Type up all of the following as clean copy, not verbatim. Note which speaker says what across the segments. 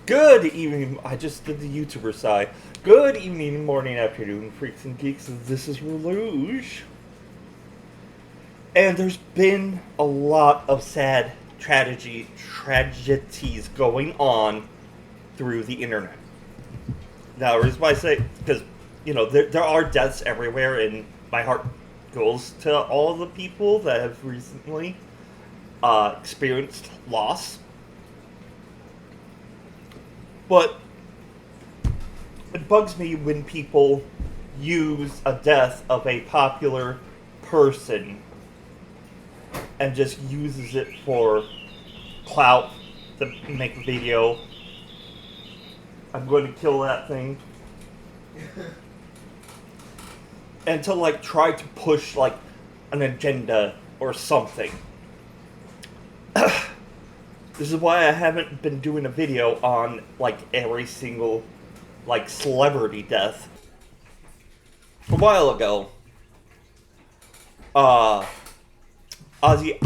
Speaker 1: Good evening. I just did the YouTuber side. Good evening, morning, afternoon, freaks and geeks. This is Rouge. And there's been a lot of sad tragedies going on through the internet. Now, the reason why I say, because, there are deaths everywhere, and my heart goes to all of the people that have recently experienced loss. But it bugs me when people use a death of a popular person and just uses it for clout to make a video. I'm going to kill that thing. And to try to push an agenda or something. This is why I haven't been doing a video on, every single, celebrity death. A while ago, Ozzy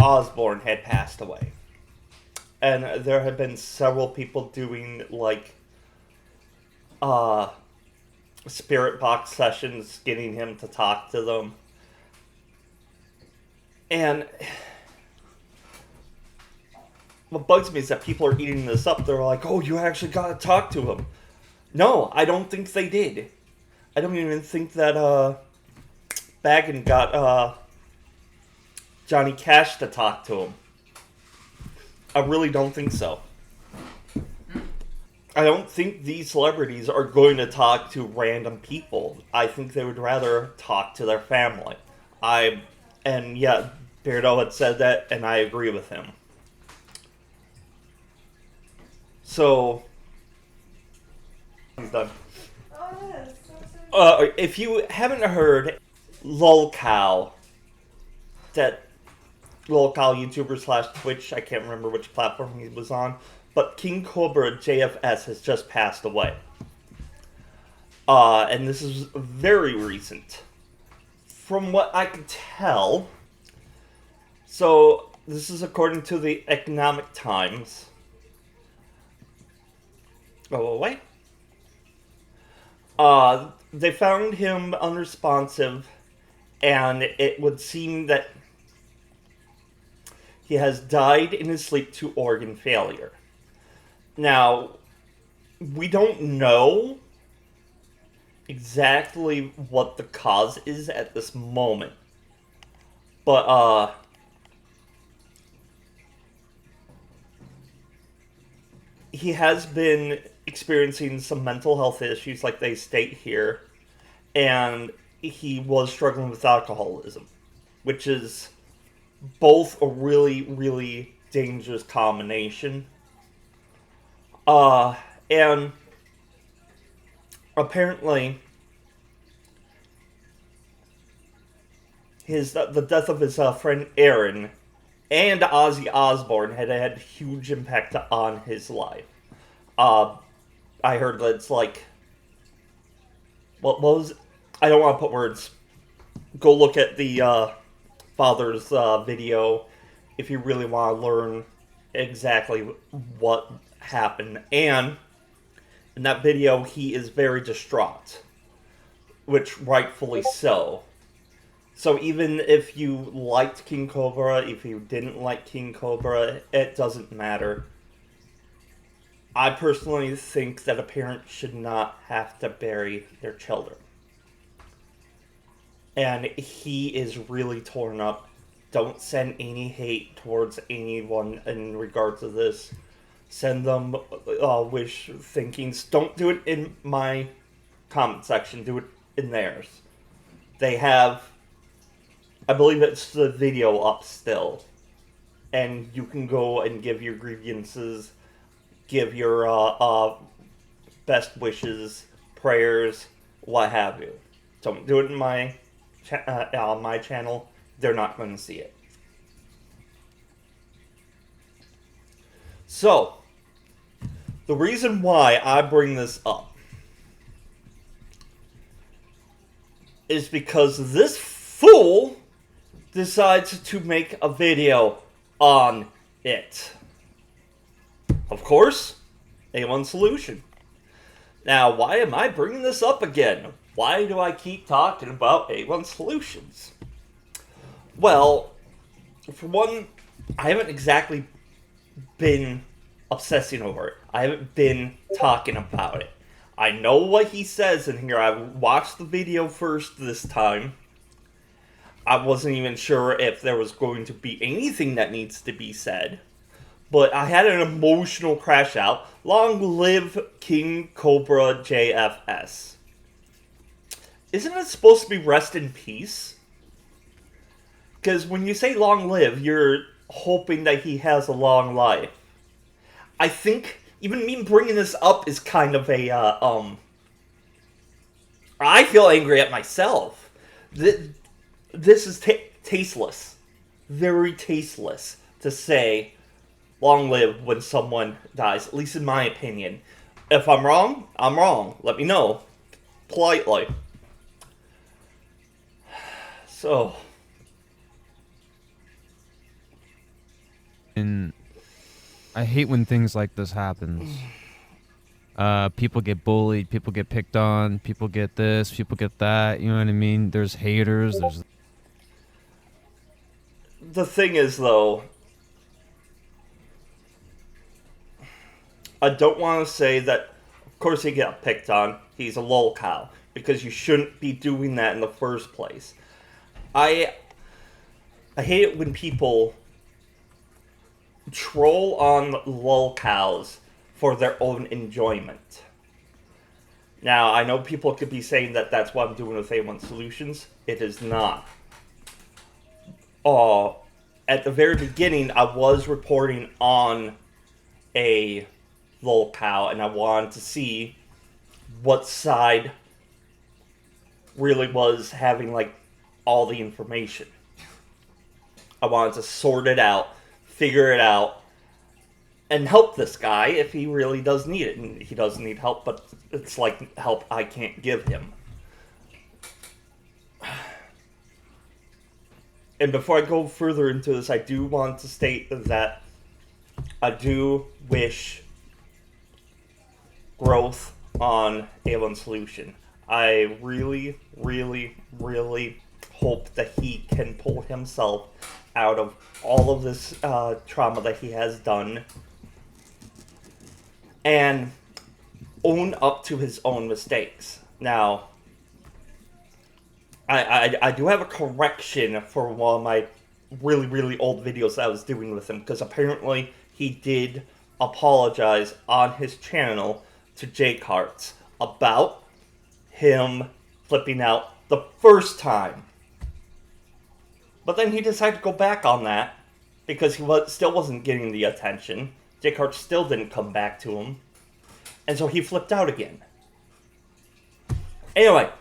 Speaker 1: Osbourne had passed away. And there had been several people doing, spirit box sessions, getting him to talk to them. And what bugs me is that people are eating this up. They're like, oh, you actually got to talk to him. No, I don't think they did. I don't even think that Baggin got Johnny Cash to talk to him. I really don't think so. I don't think these celebrities are going to talk to random people. I think they would rather talk to their family. Beardo had said that, and I agree with him. So, he's done.
Speaker 2: Oh, yes. So
Speaker 1: If you haven't heard, LolCow, that LolCow YouTuber / Twitch, I can't remember which platform he was on, but King Cobra JFS has just passed away. And this is very recent. From what I can tell, so this is according to the Economic Times. Oh, wait. They found him unresponsive, and it would seem that he has died in his sleep to organ failure. Now, we don't know exactly what the cause is at this moment, but, he has been experiencing some mental health issues, like they state here, and he was struggling with alcoholism, which is both a really, really dangerous combination. And apparently, the death of his friend Aaron and Ozzy Osbourne had a huge impact on his life. I heard that it's what was, I don't want to put words. Go look at the father's video if you really want to learn exactly what happened. And in that video, he is very distraught, which rightfully so. So even if you liked King Cobra, if you didn't like King Cobra, it doesn't matter. I personally think that a parent should not have to bury their children. And he is really torn up. Don't send any hate towards anyone in regards to this. Send them wish thinkings. Don't do it in my comment section. Do it in theirs. They have, I believe it's the video up still. And you can go and give your grievances, give your best wishes, prayers, what have you. Don't do it in my my channel. They're not going to see it. So, the reason why I bring this up is because this fool decides to make a video on it. Of course, A1 solution. Now, why am I bringing this up again? Why do I keep talking about A1 solutions? Well, for one, I haven't exactly been obsessing over it. I haven't been talking about it. I know what he says in here. I watched the video first this time. I wasn't even sure if there was going to be anything that needs to be said. But I had an emotional crash out. Long live King Cobra JFS. Isn't it supposed to be rest in peace? Because when you say long live, you're hoping that he has a long life. I think even me bringing this up is kind of a, I feel angry at myself. This is tasteless. Very tasteless to say long live when someone dies, at least in my opinion. If I'm wrong, I'm wrong. Let me know. Politely. So.
Speaker 3: And I hate when things like this happens. People get bullied, people get picked on, people get this, people get that, you know what I mean? There's haters, there's...
Speaker 1: The thing is, though, I don't want to say that, of course he got picked on, he's a lol cow, because you shouldn't be doing that in the first place. I hate it when people troll on lol cows for their own enjoyment. Now, I know people could be saying that that's what I'm doing with A1 Solutions. It is not. At the very beginning, I was reporting on a lol cow, and I wanted to see what side really was having, like, all the information. I wanted to sort it out, figure it out, and help this guy if he really does need it. And he does need help, but it's like help I can't give him. And before I go further into this, I do want to state that I do wish growth on A1 Solution. I really, really, really hope that he can pull himself out of all of this trauma that he has done and own up to his own mistakes. Now, I do have a correction for one of my really, really old videos that I was doing with him, because apparently he did apologize on his channel to Jcartarts about him flipping out the first time. But then he decided to go back on that because he still wasn't getting the attention. Jcartarts still didn't come back to him. And so he flipped out again. Anyway.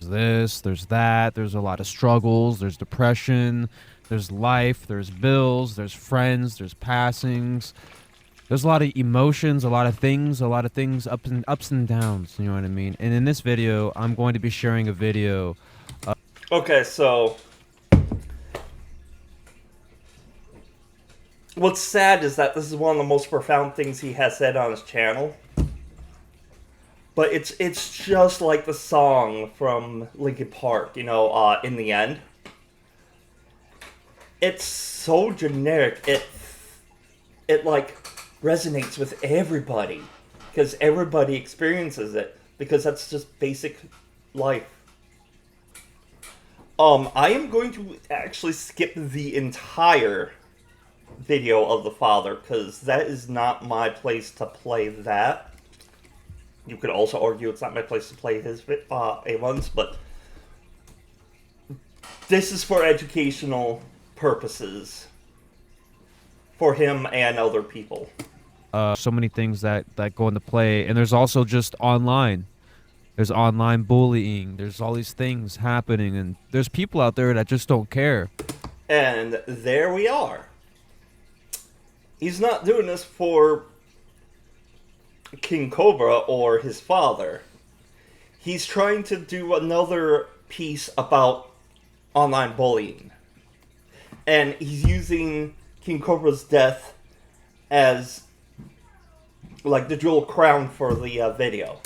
Speaker 3: There's this, there's that, there's a lot of struggles, there's depression, there's life, there's bills, there's friends, there's passings. There's a lot of emotions, a lot of things, ups and downs, you know what I mean? And in this video, I'm going to be sharing a video.
Speaker 1: Okay, so what's sad is that this is one of the most profound things he has said on his channel. But it's just like the song from Linkin Park, you know, In the End. It's so generic. It like resonates with everybody because everybody experiences it, because that's just basic life. I am going to actually skip the entire video of the father because that is not my place to play that. You could also argue it's not my place to play his A1s, but this is for educational purposes for him and other people.
Speaker 3: So many things that go into play, and there's also just online. There's online bullying. There's all these things happening, and there's people out there that just don't care.
Speaker 1: And there we are. He's not doing this for King Cobra or his father. He's trying to do another piece about online bullying. and he's using King Cobra's death as like the jewel crown for the video.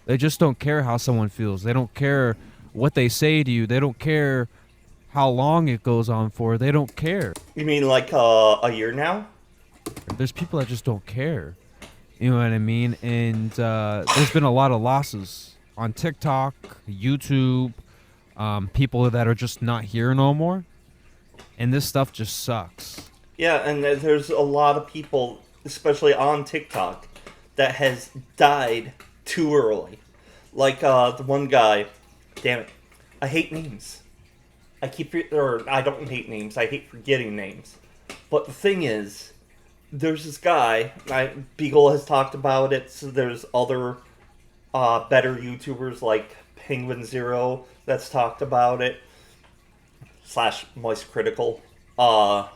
Speaker 3: They just don't care how someone feels. They don't care what they say to you. They don't care how long it goes on for. They don't care.
Speaker 1: You mean like a year now?
Speaker 3: There's people that just don't care. You know what I mean? And there's been a lot of losses on TikTok, YouTube, people that are just not here no more. And this stuff just sucks.
Speaker 1: Yeah, and there's a lot of people, especially on TikTok, that has died too early. Like the one guy, damn it, I hate names. I don't hate names, I hate forgetting names. But the thing is, there's this guy, Beagle has talked about it, so there's other better YouTubers like Penguin Zero that's talked about it, / Moist Critical. But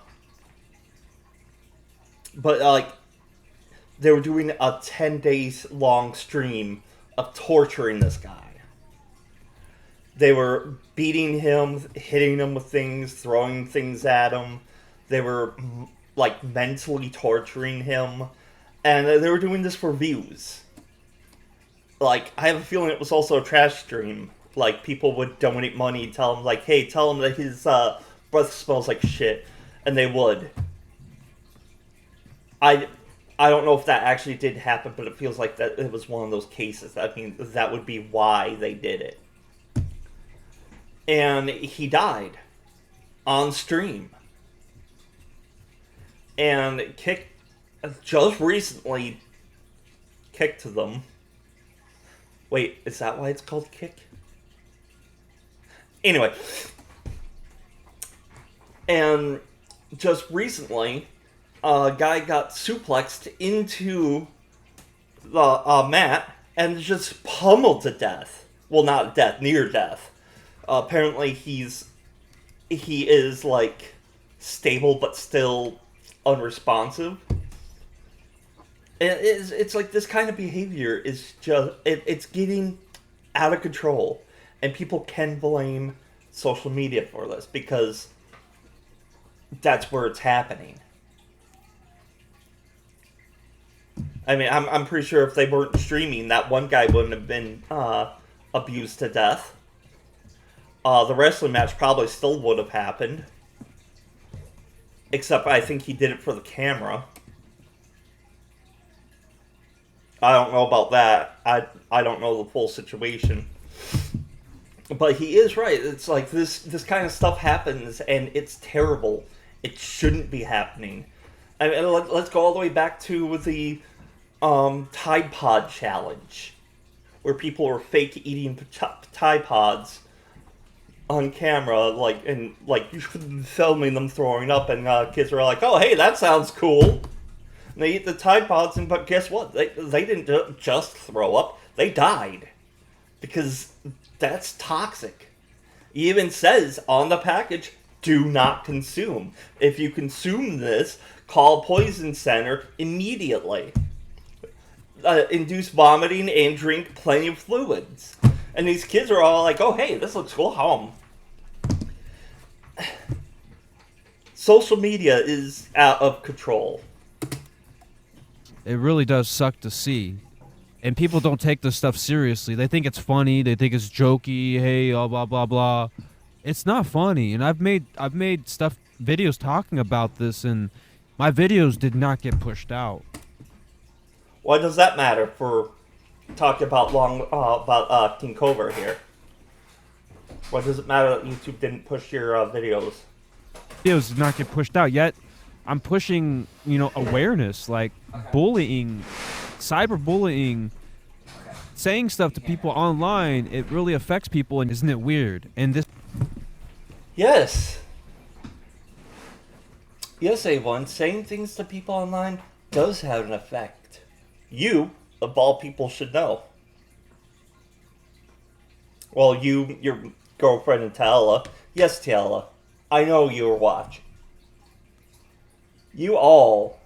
Speaker 1: like, they were doing a 10 days long stream of torturing this guy. They were beating him, hitting him with things, throwing things at him. They were like mentally torturing him, and they were doing this for views. Like, I have a feeling it was also a trash stream. Like, people would donate money, tell him like, hey, tell him that his breath smells like shit, and they would. I don't know if that actually did happen, but it feels like that it was one of those cases. I mean, that would be why they did it. And he died on stream. And Kick just recently kicked them. Wait, is that why it's called Kick? Anyway. And just recently, a guy got suplexed into the mat and just pummeled to death. Well, not death, near death. Apparently he is like stable but still unresponsive. And it's like this kind of behavior is just it's getting out of control, and people can blame social media for this because that's where it's happening. I mean, I'm pretty sure if they weren't streaming, that one guy wouldn't have been abused to death. The wrestling match probably still would have happened. Except I think he did it for the camera. I don't know about that. I don't know the full situation. But he is right. It's like this kind of stuff happens, and it's terrible. It shouldn't be happening. I mean, let's go all the way back to the Tide Pod challenge, where people were fake eating Tide Pods on camera, like filming them throwing up, and kids were like, "Oh, hey, that sounds cool." And they eat the Tide Pods, but guess what? They didn't just throw up; they died because that's toxic. It even says on the package, "Do not consume. If you consume this, call Poison Center immediately. Induce vomiting and drink plenty of fluids." And these kids are all like, "Oh, hey, this looks cool." Social media is out of control.
Speaker 3: It really does suck to see. And people don't take this stuff seriously. They think it's funny. They think it's jokey. Hey, blah, blah, blah. It's not funny. And I've made videos talking about this, and my videos did not get pushed out.
Speaker 1: Why does that matter for talking about King Cobra here? Why does it matter that YouTube didn't push your videos?
Speaker 3: Videos did not get pushed out yet. I'm pushing, awareness, like bullying, cyberbullying, saying stuff to people online. It really affects people, and isn't it weird? And this.
Speaker 1: Yes. Yes, A1, saying things to people online does have an effect. You, of all people, should know. Well, your girlfriend and Tala. Yes, Tala. I know you were watching. You all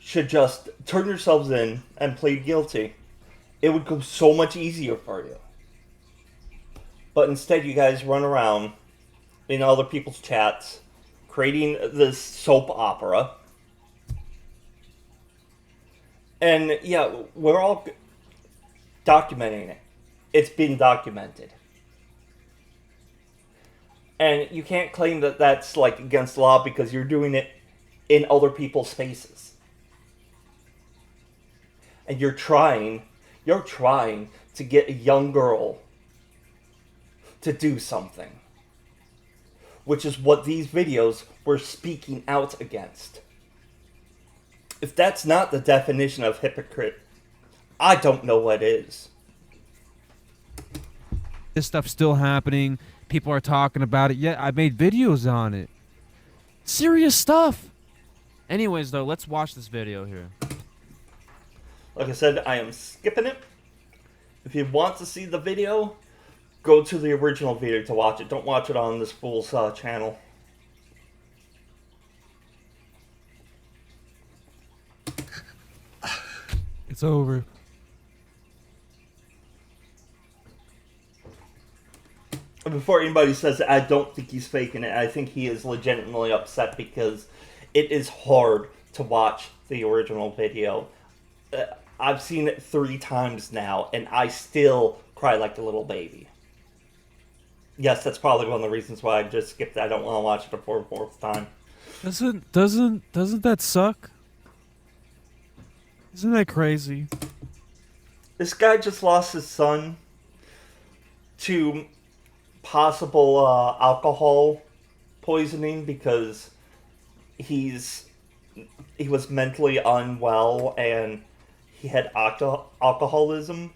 Speaker 1: should just turn yourselves in and plead guilty. It would go so much easier for you. But instead, you guys run around in other people's chats, creating this soap opera. And yeah, we're all documenting it. It's been documented. And you can't claim that that's like against the law because you're doing it in other people's faces. And you're trying to get a young girl to do something. Which is what these videos were speaking out against. If that's not the definition of hypocrite, I don't know what is.
Speaker 3: This stuff's still happening. People are talking about it. Yeah, I made videos on it. Serious stuff. Anyways, though, let's watch this video here.
Speaker 1: Like I said, I am skipping it. If you want to see the video, go to the original video to watch it. Don't watch it on this fool's channel.
Speaker 3: It's over.
Speaker 1: Before anybody says it, I don't think he's faking it. I think he is legitimately upset because it is hard to watch the original video. I've seen it 3 times now, and I still cry like a little baby. Yes, that's probably one of the reasons why I just skipped it. I don't want to watch it a 4th time.
Speaker 3: Doesn't that suck? Isn't that crazy?
Speaker 1: This guy just lost his son to possible alcohol poisoning because he was mentally unwell and he had alcoholism,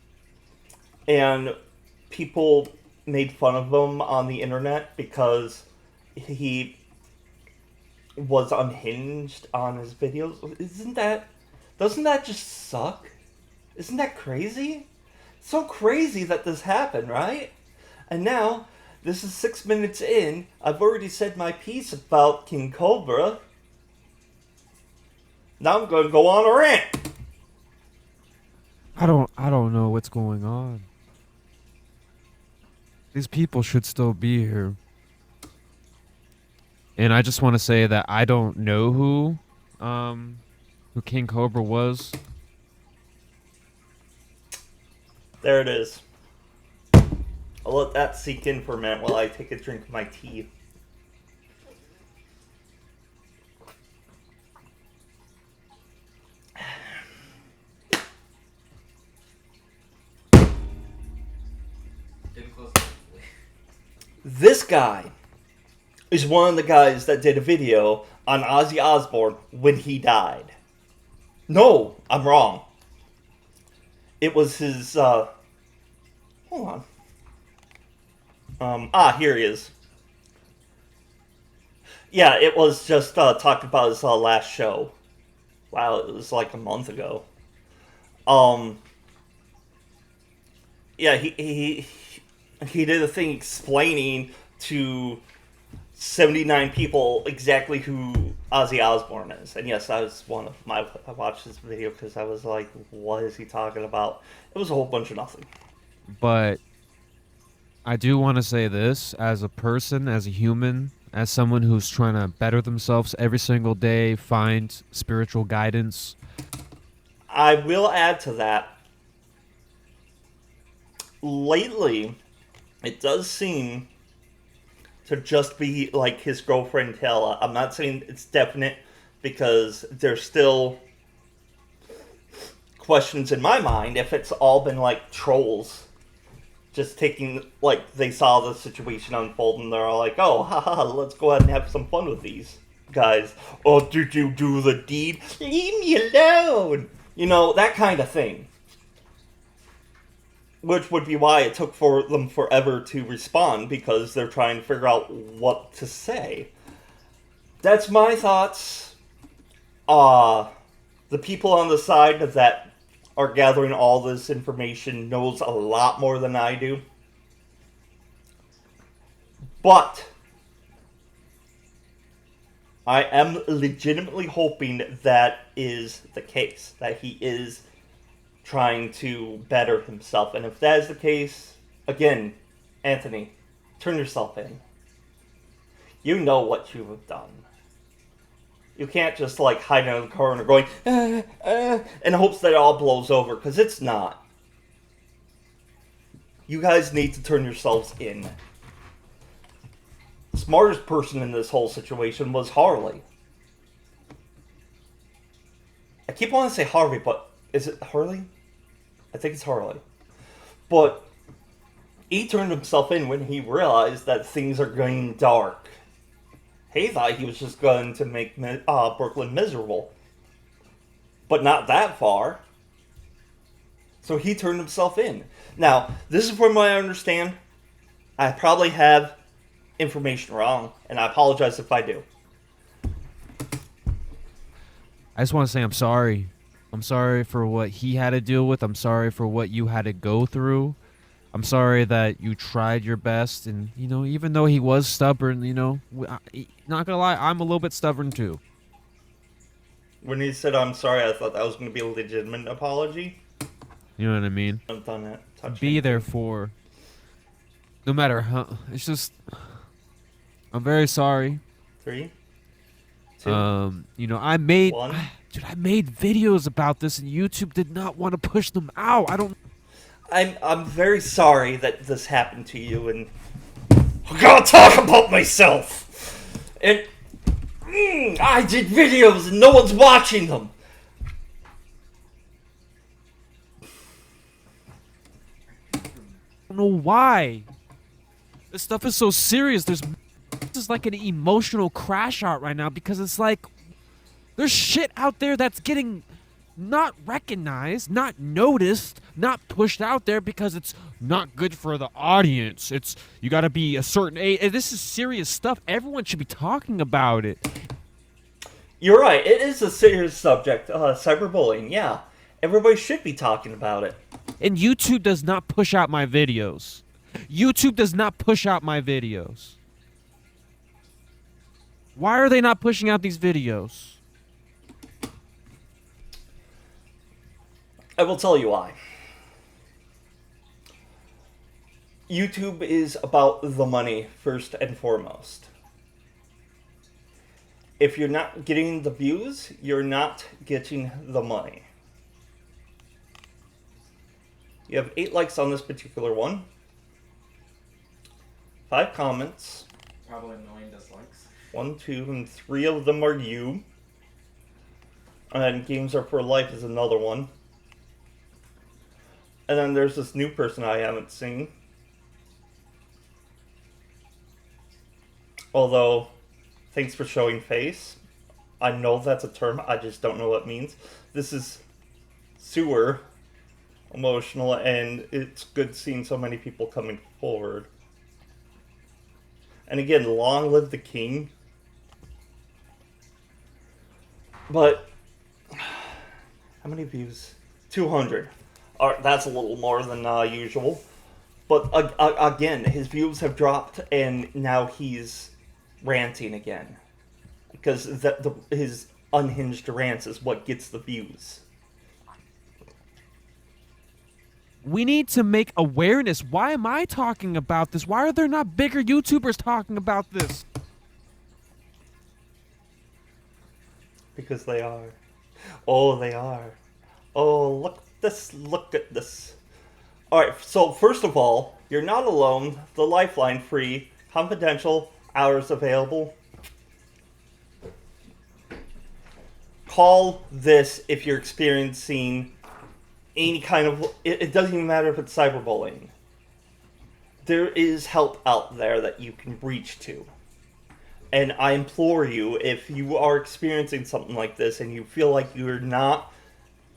Speaker 1: and people made fun of him on the internet because he was unhinged on his videos. Doesn't that just suck? Isn't that crazy? So crazy that this happened, right? And now, this is 6 minutes in, I've already said my piece about King Cobra. Now I'm going to go on a rant.
Speaker 3: I don't know what's going on. These people should still be here. And I just want to say that I don't know who King Cobra was.
Speaker 1: There it is. I'll let that sink in for a minute while I take a drink of my tea. This guy is one of the guys that did a video on Ozzy Osbourne when he died. No, I'm wrong. It was his, hold on. Here he is. Yeah, it was just talking about his last show. Wow, it was like a month ago. Yeah, he did a thing explaining to 79 people exactly who Ozzy Osbourne is. And yes, I watched this video because I was like, what is he talking about? It was a whole bunch of nothing.
Speaker 3: But I do want to say this as a person, as a human, as someone who's trying to better themselves every single day, find spiritual guidance.
Speaker 1: I will add to that. Lately, it does seem to just be like his girlfriend Taylor. I'm not saying it's definite because there's still questions in my mind if it's all been like trolls just taking, like, they saw the situation unfold and they're all like, oh, haha, let's go ahead and have some fun with these guys. Oh, did you do the deed? Leave me alone! You know, that kind of thing. Which would be why it took for them forever to respond, because they're trying to figure out what to say. That's my thoughts. The people on the side that are gathering all this information knows a lot more than I do. But I am legitimately hoping that is the case, that he is trying to better himself. And if that is the case, again, Anthony, turn yourself in. You know what you have done. You can't just like hide in the corner going, in hopes that it all blows over, because it's not. You guys need to turn yourselves in. The smartest person in this whole situation was Harley. I keep wanting to say Harvey, but is it Harley? I think it's Harley. But he turned himself in when he realized that things are going dark. He thought he was just going to make Brooklyn miserable. But not that far. So he turned himself in. Now, this is from what I understand. I probably have information wrong, and I apologize if I do.
Speaker 3: I just want to say I'm sorry. I'm sorry for what he had to deal with. I'm sorry for what you had to go through. I'm sorry that you tried your best, and even though he was stubborn, not gonna lie, I'm a little bit stubborn too.
Speaker 1: When he said I'm sorry, I thought that was going to be a legitimate apology.
Speaker 3: You know what I mean?
Speaker 1: I've done it.
Speaker 3: Be there for. No matter how, it's just. I'm very sorry.
Speaker 1: 3, 2,
Speaker 3: I made.
Speaker 1: 1.
Speaker 3: Dude, I made videos about this, and YouTube did not want to push them out.
Speaker 1: I'm very sorry that this happened to you, and I gotta talk about myself. And I did videos, and no one's watching them.
Speaker 3: I don't know why. This stuff is so serious. This is like an emotional crash out right now because it's like there's shit out there that's getting not recognized, not noticed, not pushed out there because it's not good for the audience. You got to be a certain age. This is serious stuff. Everyone should be talking about it.
Speaker 1: You're right. It is a serious subject. Cyberbullying. Yeah, everybody should be talking about it.
Speaker 3: And YouTube does not push out my videos. YouTube does not push out my videos. Why are they not pushing out these videos?
Speaker 1: I will tell you why. YouTube is about the money first and foremost. If you're not getting the views, you're not getting the money. You have 8 likes on this particular one. 5 comments.
Speaker 4: Probably 9 dislikes.
Speaker 1: 1, 2, and 3 of them are you. And Games Are for Life is another one. And then there's this new person I haven't seen. Although, thanks for showing face. I know that's a term, I just don't know what it means. This is sewer emotional, and it's good seeing so many people coming forward. And again, long live the king. But, how many views? 200. That's a little more than usual. But again, his views have dropped, and now he's ranting again. Because his unhinged rants is what gets the views.
Speaker 3: We need to make awareness. Why am I talking about this? Why are there not bigger YouTubers talking about this?
Speaker 1: Because they are. Oh, they are. Oh, look at this. Alright, so first of all, you're not alone. The Lifeline free, confidential, hours available. Call this if you're experiencing any kind of... It doesn't even matter if it's cyberbullying. There is help out there that you can reach to. And I implore you, if you are experiencing something like this and you feel like you're not...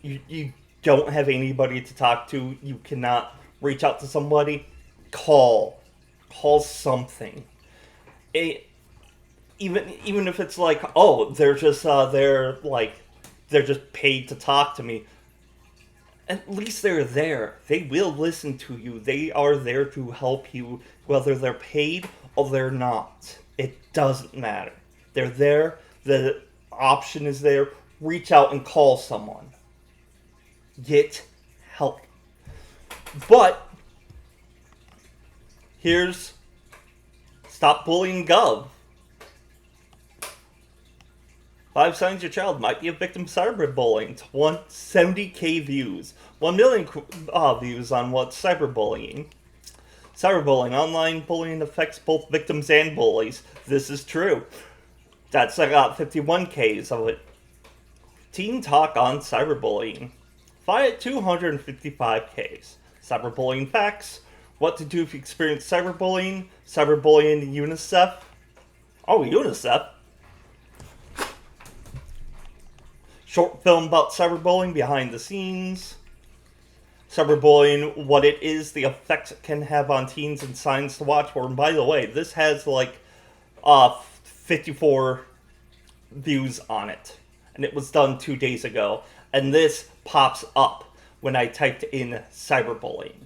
Speaker 1: You don't have anybody to talk to, you cannot reach out to somebody, call something. Even if it's like, oh, they're just paid to talk to me. At least they're there. They will listen to you. They are there to help you, whether they're paid or they're not. It doesn't matter. They're there. The option is there. Reach out and call someone. Get help. But here's Stop Bullying Gov. 5 signs your child might be a victim of cyberbullying. 170K views. 1 million views on what's cyberbullying. Cyberbullying. Online bullying affects both victims and bullies. This is true. That's I got 51Ks of it. Teen talk on cyberbullying. 255Ks. Cyberbullying facts. What to do if you experience cyberbullying. Cyberbullying UNICEF. Oh, UNICEF. Short film about cyberbullying behind the scenes. Cyberbullying, what it is, the effects it can have on teens, and signs to watch for. And by the way, this has like 54 views on it. And it was done 2 days ago. And this pops up when I typed in cyberbullying.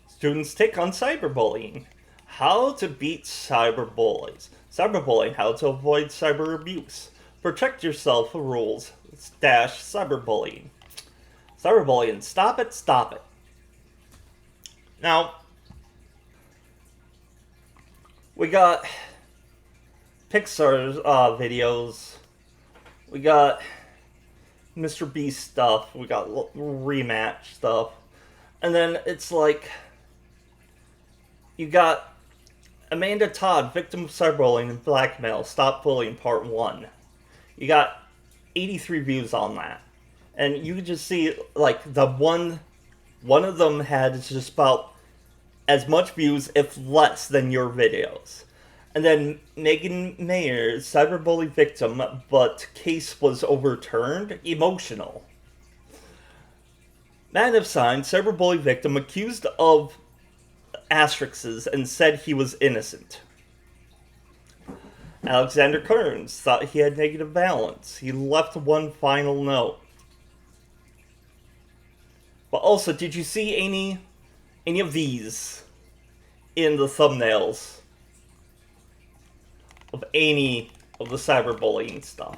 Speaker 1: Students' take on cyberbullying. How to beat cyberbullies. Cyberbullying, how to avoid cyber abuse. Protect yourself rules. Cyberbullying. Cyberbullying, stop it, stop it. Now, we got Pixar's videos. We got Mr. Beast stuff. We got rematch stuff. And then it's like, you got Amanda Todd, victim of cyberbullying and blackmail, Stop Bullying Part 1. You got 83 views on that. And you can just see, like, the one of them had just about as much views, if less, than your videos. And then Megan Mayer, cyberbully victim, but case was overturned. Emotional. Man of Signs, cyberbully victim, accused of asterisks and said he was innocent. Alexander Kearns thought he had negative balance. He left one final note. But also, did you see any of these in the thumbnails of any of the cyberbullying stuff?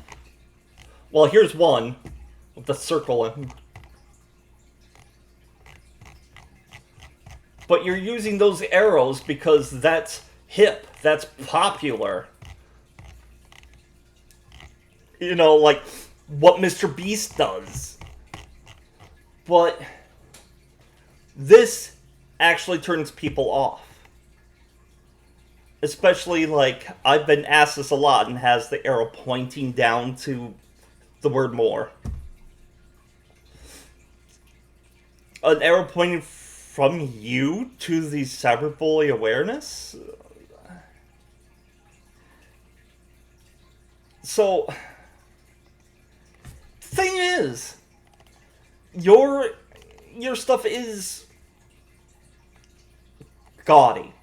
Speaker 1: Well, here's one with the circle in. But you're using those arrows because that's hip, that's popular. You know, like what Mr. Beast does. But this actually turns people off. Especially, like, I've been asked this a lot and has the arrow pointing down to the word more. An arrow pointing from you to the cyberbully awareness? So, thing is, your stuff is gaudy.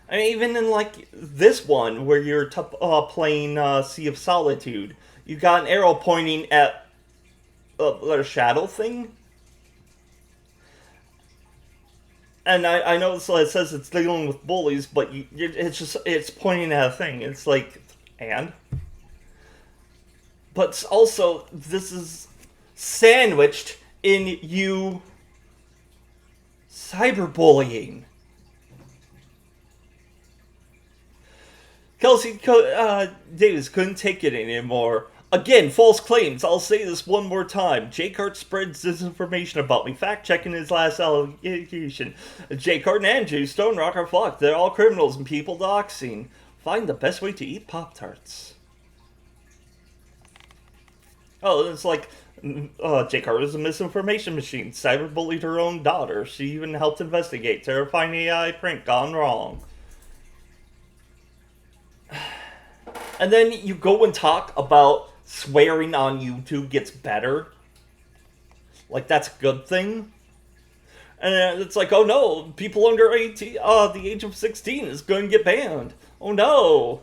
Speaker 1: I mean, even in, like, this one, where you're playing Sea of Solitude, you got an arrow pointing at a shadow thing. And I know it says it's dealing with bullies, but it's pointing at a thing. It's like, and? But also, this is sandwiched in you cyberbullying. Kelsey Davis couldn't take it anymore. Again, false claims. I'll say this one more time. Jcartarts spreads disinformation about me. Fact-checking his last allegation. Jcart and Andrew Stone Rock are fucked. They're all criminals and people doxing. Find the best way to eat Pop-Tarts. Oh, it's like, Jcart is a misinformation machine. Cyberbullied her own daughter. She even helped investigate. Terrifying AI prank gone wrong. And then you go and talk about swearing on YouTube gets better. Like, that's a good thing. And it's like, oh no, people under 18, the age of 16 is going to get banned. Oh no.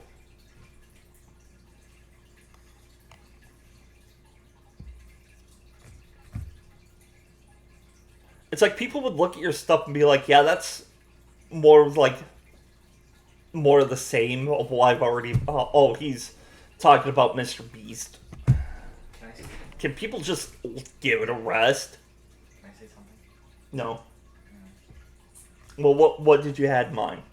Speaker 1: It's like people would look at your stuff and be like, yeah, that's more of like, more of the same of what I've already, oh, he's talking about Mr. Beast. Can people just give it a rest?
Speaker 4: Can I say something?
Speaker 1: No. Well, what did you have in mind?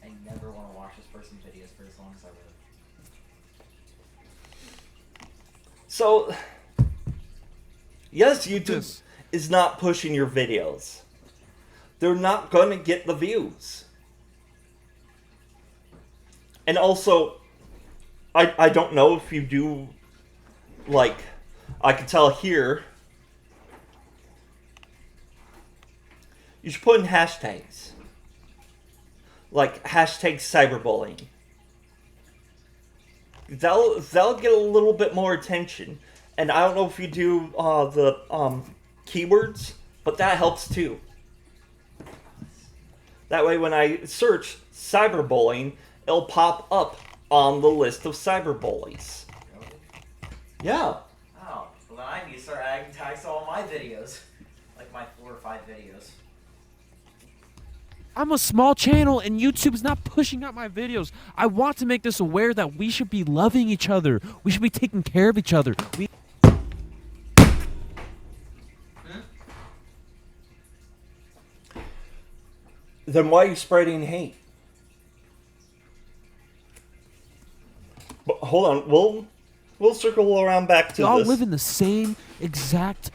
Speaker 4: I never want to watch this person's videos for as long as I live.
Speaker 1: So, yes, YouTube
Speaker 3: This.
Speaker 1: is not pushing your videos. They're not gonna get the views. And also, I don't know if you do, like, I can tell here, you should put in hashtags. Like, hashtag cyberbullying. That'll get a little bit more attention. And I don't know if you do the keywords, but that helps too. That way when I search cyberbullying, it'll pop up on the list of cyberbullies.
Speaker 4: Really?
Speaker 1: Yeah.
Speaker 4: Oh, well then I need to start adding tags to all my videos. Like my 4 or 5 videos.
Speaker 3: I'm a small channel and YouTube's not pushing out my videos. I want to make this aware that we should be loving each other. We should be taking care of each other.
Speaker 1: Then why are you spreading hate? But hold on, we'll circle around back to
Speaker 3: We all
Speaker 1: this.
Speaker 3: live in the same exact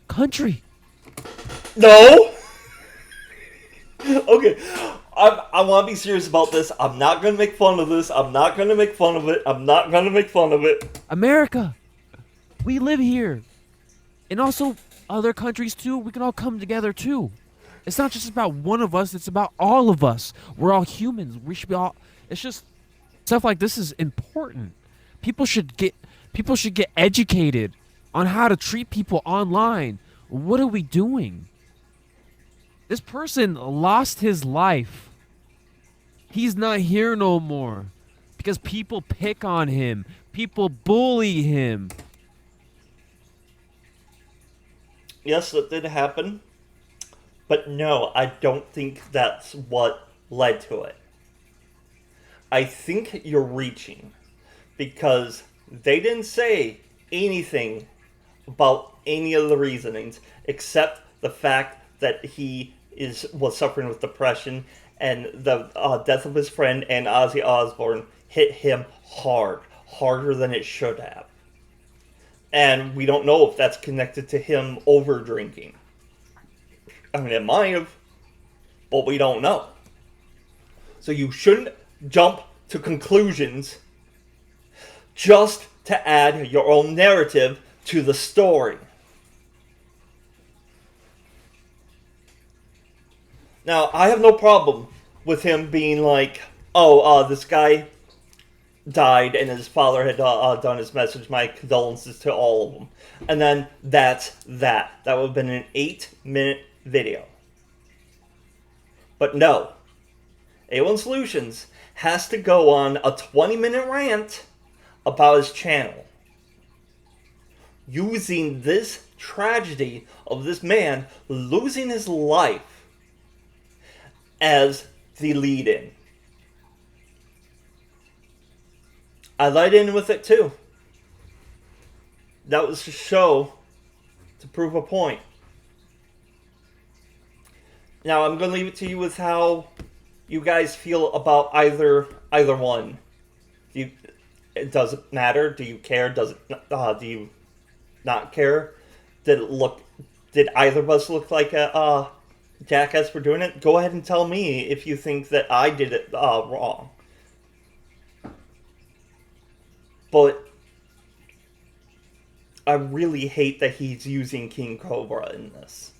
Speaker 3: country.
Speaker 1: No. Okay, I want to be serious about this. I'm not gonna make fun of this. I'm not gonna make fun of it. I'm not gonna make fun of it.
Speaker 3: America. We live here. And also other countries too. We can all come together too. It's not just about one of us, it's about all of us. We're all humans. We should be all it's just stuff like this is important. People should get educated on how to treat people online. What are we doing? This person lost his life. He's not here no more because people pick on him. People bully him.
Speaker 1: Yes, that did happen. But no, I don't think that's what led to it. I think you're reaching because they didn't say anything about any of the reasonings except the fact that he was suffering with depression and the death of his friend and Ozzy Osbourne hit him harder than it should have. And we don't know if that's connected to him over drinking. I mean, it might have, but we don't know. So you shouldn't jump to conclusions just to add your own narrative to the story. Now, I have no problem with him being like, oh, this guy died and his father had done his message, my condolences to all of them. And then that's that. That would have been an 8-minute video. But no. A1 Solutions has to go on a 20-minute rant about his channel. Using this tragedy of this man losing his life as the lead-in. I lied in with it too. That was to show, to prove a point. Now I'm going to leave it to you with how you guys feel about either one. Does it matter? Do you care? Do you not care? Did either of us look like a jackass for doing it? Go ahead and tell me if you think that I did it wrong. But I really hate that he's using King Cobra in this.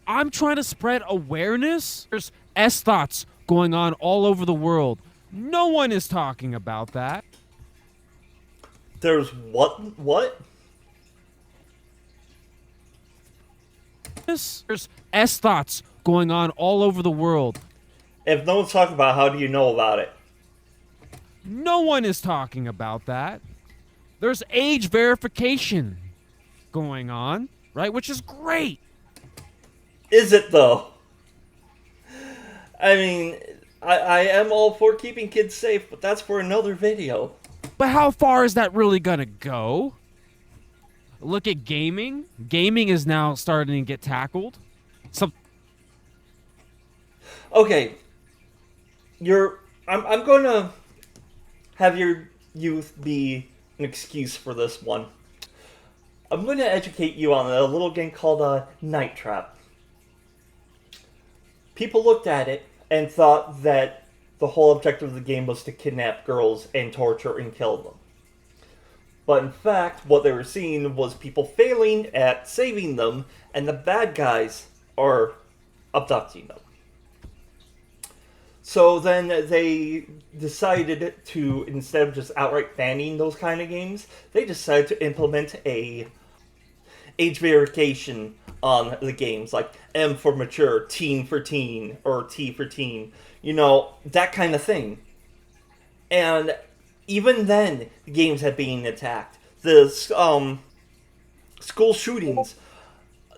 Speaker 3: I'm trying to spread awareness. There's S-thoughts going on all over the world. No one is talking about that.
Speaker 1: There's what? What?
Speaker 3: There's S-thoughts going on all over the world.
Speaker 1: If no one's talking about it, how do you know about it?
Speaker 3: No one is talking about that. There's age verification going on, right? Which is great.
Speaker 1: Is it though? I mean, I am all for keeping kids safe, but that's for another video.
Speaker 3: But how far is that really gonna go? Look at gaming. Gaming is now starting to get tackled.
Speaker 1: Okay. I'm going to have your youth be an excuse for this one. I'm going to educate you on a little game called Night Trap. People looked at it and thought that the whole objective of the game was to kidnap girls and torture and kill them. But in fact, what they were seeing was people failing at saving them, and the bad guys are abducting them. So then they decided to, instead of just outright banning those kind of games, they decided to implement a age verification on the games, like M for mature, teen for teen, or T for teen. You know, that kind of thing. And even then, the games had been attacked. The school shootings,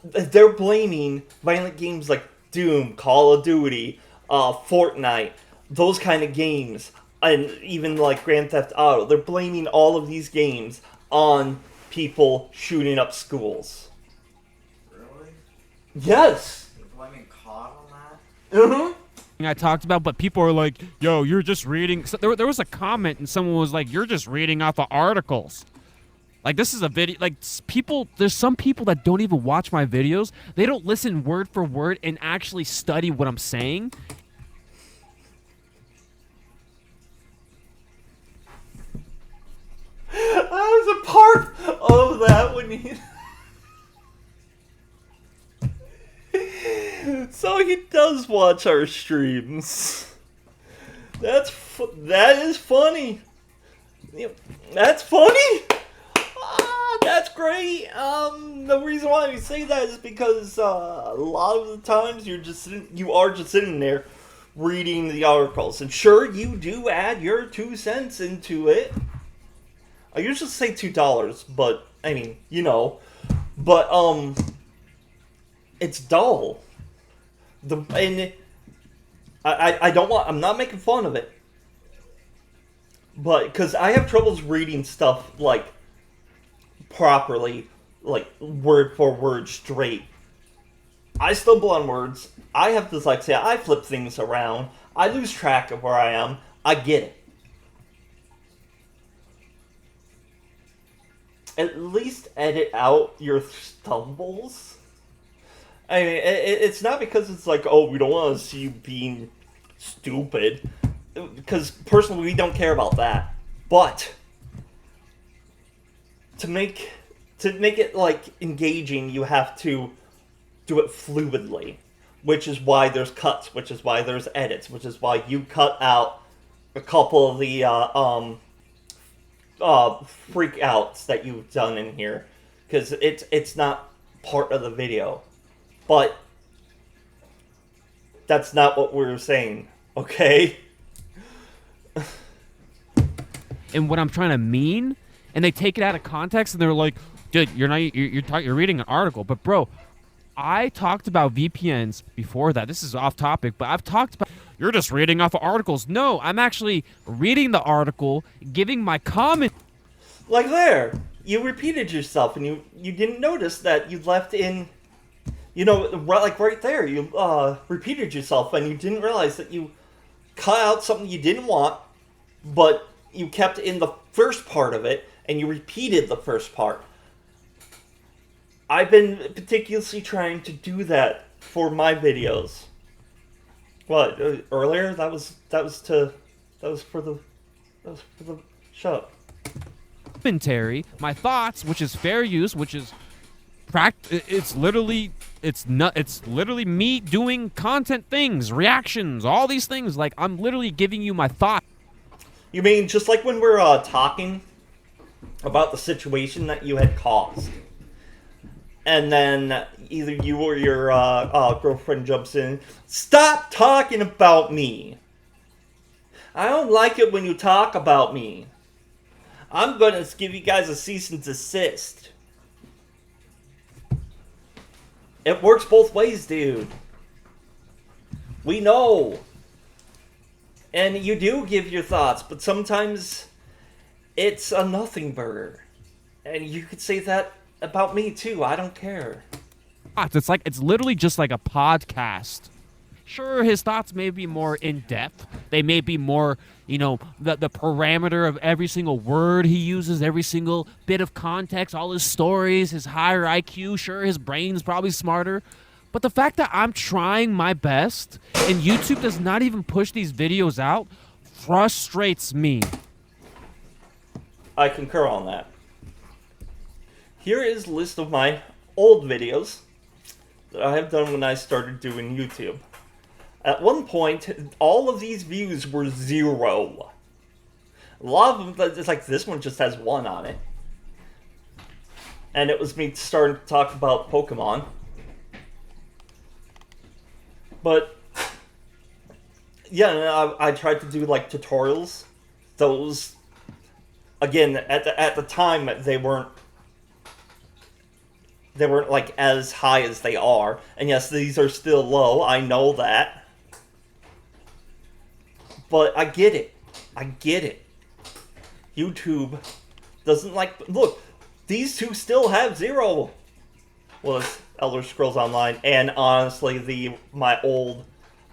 Speaker 1: they're blaming violent games like Doom, Call of Duty, Fortnite, those kind of games, and even like Grand Theft Auto. They're blaming all of these games on people shooting up schools.
Speaker 4: Really?
Speaker 1: Yes!
Speaker 4: You're blaming COD on that?
Speaker 1: Mm-hmm.
Speaker 3: I talked about, but people are like, yo, you're just reading. So there was a comment and someone was like, you're just reading off of articles. Like, this is a video, like, people, there's some people that don't even watch my videos. They don't listen word for word and actually study what I'm saying.
Speaker 1: I was a part of that when he... So he does watch our streams. That is funny. That's funny. That's great. The reason why we say that is because a lot of the times you are just sitting there reading the articles, and sure, you do add your 2 cents into it. I usually say $2, but I mean, you know, but it's dull. I'm not making fun of it, but because I have troubles reading stuff like properly, like word for word straight. I stumble on words. I have dyslexia. I flip things around. I lose track of where I am. I get it. At least edit out your stumbles. I mean, it's not because it's like, oh, we don't want to see you being stupid. Because personally, we don't care about that. But to make it like engaging, you have to do it fluidly, which is why there's cuts, which is why there's edits, which is why you cut out a couple of the freak outs that you've done in here, because it's not part of the video. But that's not what we were saying, okay?
Speaker 3: And what I'm trying to mean, and they take it out of context, and they're like, dude, you're reading an article. But bro, I talked about VPNs before that. This is off topic, but I've talked about, you're just reading off of articles. No, I'm actually reading the article, giving my comment.
Speaker 1: Like there, you repeated yourself, and you didn't notice that you left in, you know, like right there, you repeated yourself, and you didn't realize that you cut out something you didn't want, but you kept in the first part of it, and you repeated the first part. I've been meticulously trying to do that for my videos. What, earlier? That was for the show.
Speaker 3: Commentary, my thoughts, which is fair use, which is it's literally me doing content things, reactions, all these things. Like, I'm literally giving you my thoughts.
Speaker 1: You mean just like when we're talking about the situation that you had caused, and then either you or your girlfriend jumps in, stop talking about me. I don't like it when you talk about me. I'm gonna give you guys a cease and desist. It works both ways, dude. We know. And you do give your thoughts, but sometimes it's a nothing burger. And you could say that about me too. I don't care.
Speaker 3: It's literally just like a podcast. Sure, his thoughts may be more in depth. They may be more, the parameter of every single word he uses, every single bit of context, all his stories, his higher IQ. Sure, his brain's probably smarter. But the fact that I'm trying my best and YouTube does not even push these videos out frustrates me.
Speaker 1: I concur on that. Here is a list of my old videos that I have done when I started doing YouTube. At one point, all of these views were 0. A lot of them, it's like this one just has 1 on it. And it was me starting to talk about Pokemon. But, yeah, I tried to do, like, tutorials. Those, again, at the time, they weren't like as high as they are. And yes, these are still low, I know that. But I get it. I get it. YouTube doesn't like... Look, these two still have 0. Well, it's Elder Scrolls Online, and honestly, my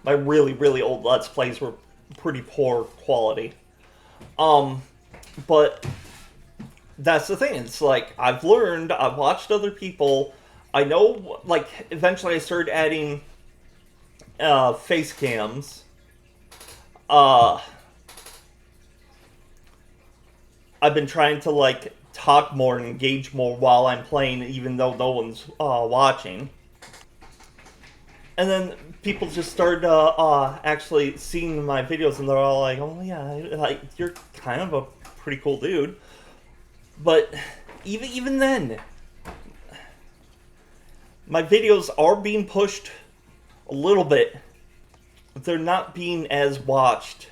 Speaker 1: really, really old Let's Plays were pretty poor quality. But that's the thing. It's like, I've learned, I've watched other people. I know, like, eventually I started adding face cams. I've been trying to, like, talk more and engage more while I'm playing, even though no one's watching. And then people just started actually seeing my videos, and they're all like, "Oh yeah, like you're kind of a pretty cool dude." But even then, my videos are being pushed a little bit. But they're not being as watched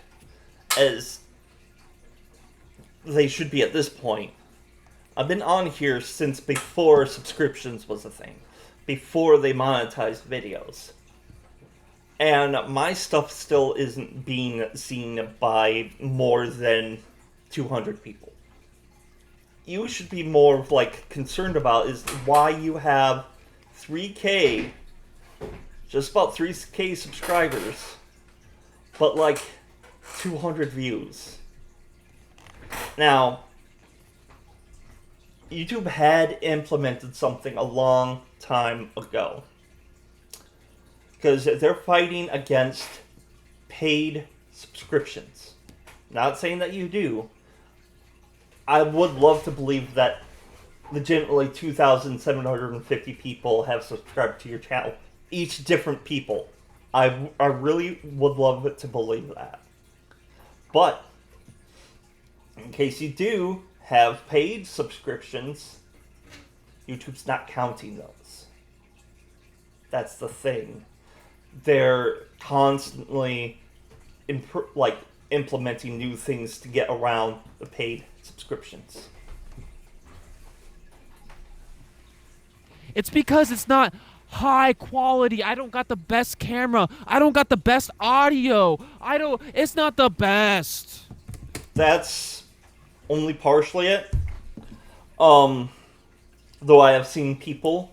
Speaker 1: as they should be at this point. I've been on here since before subscriptions was a thing. Before they monetized videos. And my stuff still isn't being seen by more than 200 people. You should be more, like, concerned about is why you have 3K, just about 3K subscribers, but, like, 200 views. Now, YouTube had implemented something a long time ago. Because they're fighting against paid subscriptions. Not saying that you do. I would love to believe that legitimately 2,750 people have subscribed to your channel. Each different people. I really would love to believe that. But, in case you do have paid subscriptions, YouTube's not counting those. That's the thing. They're constantly implementing new things to get around the paid subscriptions.
Speaker 3: It's because it's not high quality. I don't got the best camera. I don't got the best audio. It's not the best.
Speaker 1: That's only partially it. Though I have seen people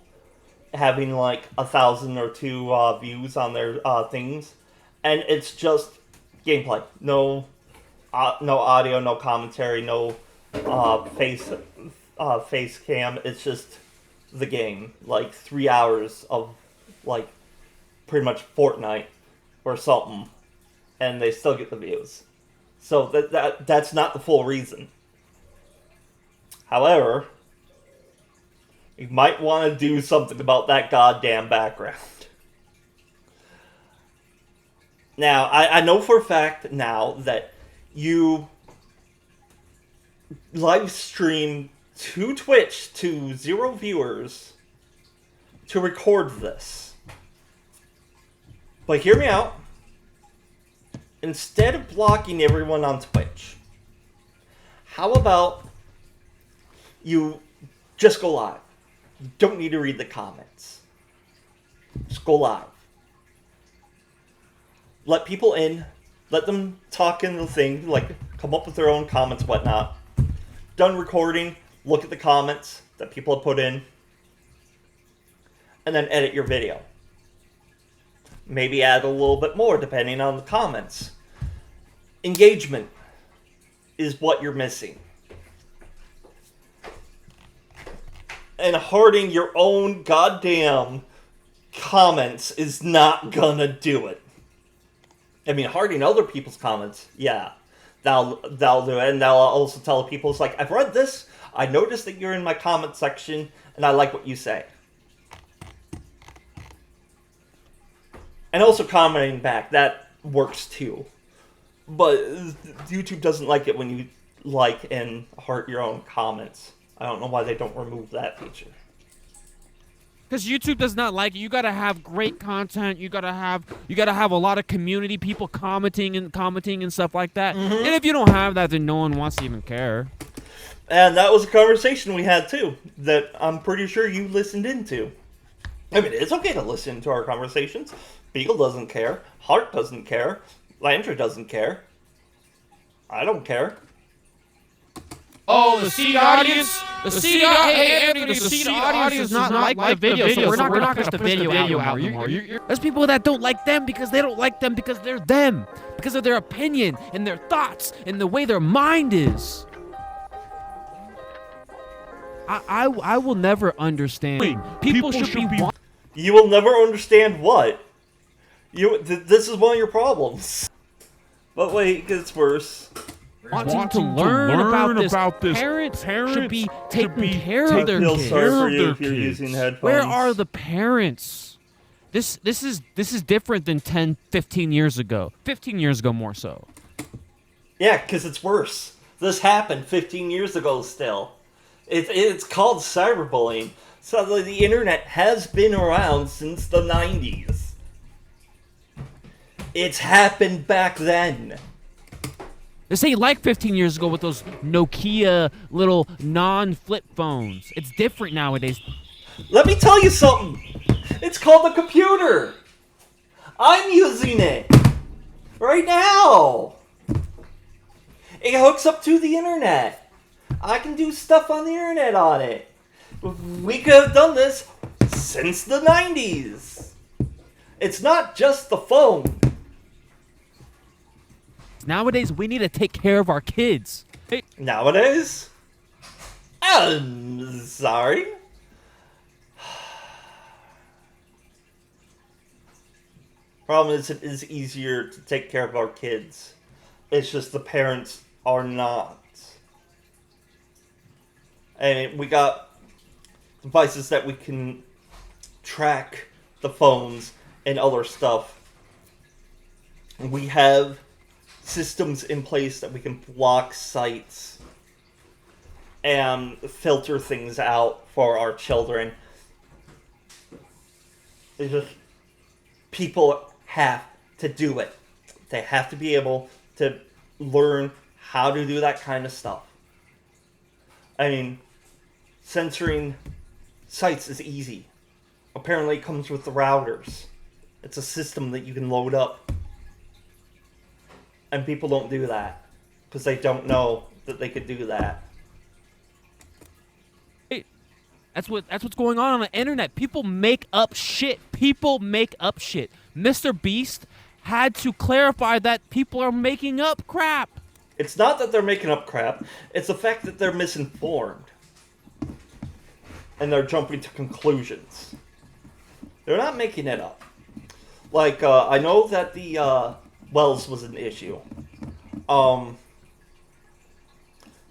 Speaker 1: having like 1,000 or 2 views on their things, and it's just gameplay. No audio, no commentary, no face cam. It's just the game, like 3 hours of like pretty much Fortnite or something, and they still get the views. So that's not the full reason. However, you might want to do something about that goddamn background. Now, I know for a fact now that you live stream to Twitch to 0 viewers to record this. But hear me out. Instead of blocking everyone on Twitch, how about you just go live? You don't need to read the comments. Just go live. Let people in. Let them talk in the thing, like come up with their own comments, whatnot. Done recording, look at the comments that people have put in, and then edit your video. Maybe add a little bit more depending on the comments. Engagement is what you're missing. And hearting your own goddamn comments is not gonna do it. I mean, hearting other people's comments, yeah, that'll do it. And that'll also tell people, it's like, I've read this, I noticed that you're in my comment section, and I like what you say. And also commenting back, that works too. But YouTube doesn't like it when you like and heart your own comments. I don't know why they don't remove that feature.
Speaker 3: Because YouTube does not like it. You gotta have great content. You gotta have a lot of community people commenting and stuff like that. And if you don't have that, then no one wants to even care.
Speaker 1: And that was a conversation we had too, that I'm pretty sure you listened into. I mean, it's okay to listen to our conversations. Beagle doesn't care. Hart doesn't care. Landry doesn't care. I don't care.
Speaker 3: Oh, the seed audience? The seed audience does not like the video, so we're not going to push the video out anymore. There's people that don't like them because they don't like them because they're them. Because of their opinion and their thoughts and the way their mind is. I will never understand. People should be...
Speaker 1: You will never understand what? This is one of your problems. But wait, it gets worse.
Speaker 3: Wanting to learn about this. Parents should be taking care of their kids.
Speaker 1: Sorry for you if you're using headphones.
Speaker 3: Where are the parents? This is different than 10, 15 years ago. 15 years ago more so.
Speaker 1: Yeah, because it's worse. This happened 15 years ago still. It's called cyberbullying. So the internet has been around since the 90s. It's happened back then.
Speaker 3: This ain't like 15 years ago with those Nokia little non-flip phones. It's different nowadays.
Speaker 1: Let me tell you something. It's called a computer. I'm using it right now. It hooks up to the internet. I can do stuff on the internet on it. We could have done this since the 90s. It's not just the phone.
Speaker 3: Nowadays, we need to take care of our kids. Hey.
Speaker 1: Nowadays? I'm sorry. Problem is, it is easier to take care of our kids. It's just the parents are not. And we got devices that we can track the phones and other stuff. We have systems in place that we can block sites and filter things out for our children. It's just, people have to do it. They have to be able to learn how to do that kind of stuff. I mean, censoring sites is easy. Apparently it comes with the routers. It's a system that you can load up. And people don't do that because they don't know that they could do that.
Speaker 3: Hey, that's what's going on the internet. People make up shit. People make up shit. Mr. Beast had to clarify that people are making up crap.
Speaker 1: It's not that they're making up crap. It's the fact that they're misinformed. And they're jumping to conclusions. They're not making it up. Like, I know that the Wells was an issue.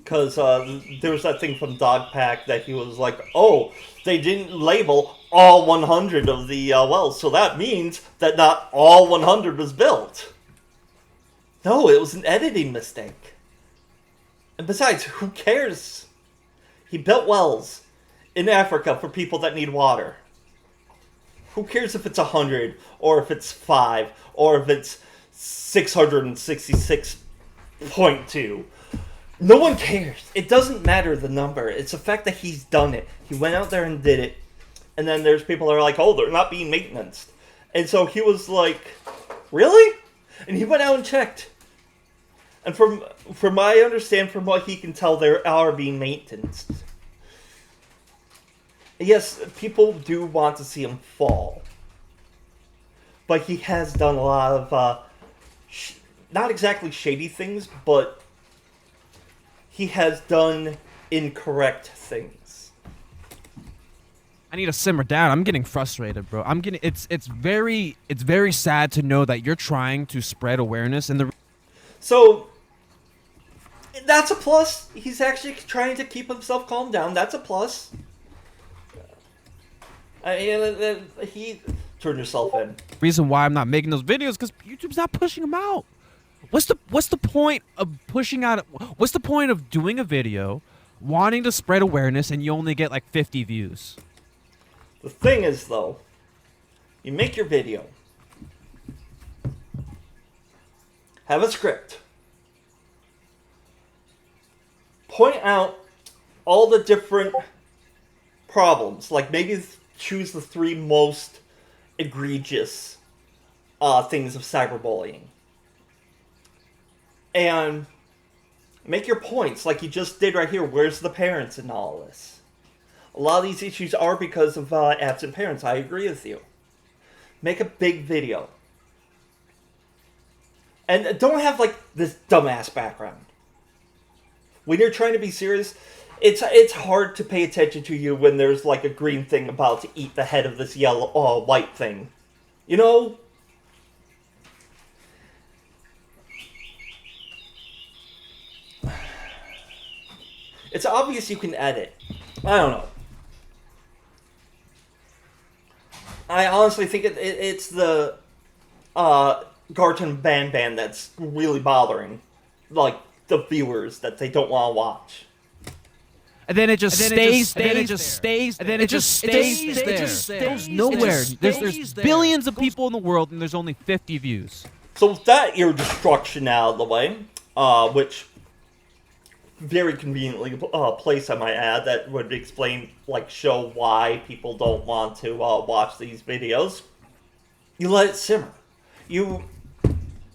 Speaker 1: Because there was that thing from Dogpack that he was like, oh, they didn't label all 100 of the wells, so that means that not all 100 was built. No, it was an editing mistake. And besides, who cares? He built wells in Africa for people that need water. Who cares if it's 100, or if it's 5, or if it's 666.2? No one cares. It doesn't matter the number. It's the fact that he's done it. He went out there and did it. And then there's people that are like, oh, they're not being maintenanced. And so he was like, really? And he went out and checked. And from my understand, from what he can tell, they are being maintenanced. Yes, people do want to see him fall. but he has done a lot of not exactly shady things, but he has done incorrect things.
Speaker 3: I need to simmer down. I'm getting frustrated, bro. It's very sad to know that you're trying to spread awareness and
Speaker 1: So that's a plus. He's actually trying to keep himself calm down. That's a plus. He turned yourself in.
Speaker 3: reason why I'm not making those videos because YouTube's not pushing them out. What's the point of pushing out? What's the point of doing a video, wanting to spread awareness, and you only get like 50 views?
Speaker 1: The thing is, though, you make your video, have a script, point out all the different problems, like maybe choose the 3 most egregious things of cyberbullying. And make your points like you just did right here. Where's the parents in all this? A lot of these issues are because of absent parents. I agree with you. Make a big video. And don't have like this dumbass background. When you're trying to be serious, it's hard to pay attention to you when there's like a green thing about to eat the head of this yellow white thing. You know? It's obvious you can edit. I don't know. I honestly think it's the Garton Ban that's really bothering, like, the viewers that they don't want to watch.
Speaker 3: And then it just stays there. And then it just stays there. It just goes nowhere. There's billions of people in the world, and there's only 50 views.
Speaker 1: So with that your destruction out of the way, which very conveniently placed, I might add, that would explain, like, show why people don't want to watch these videos. You let it simmer. You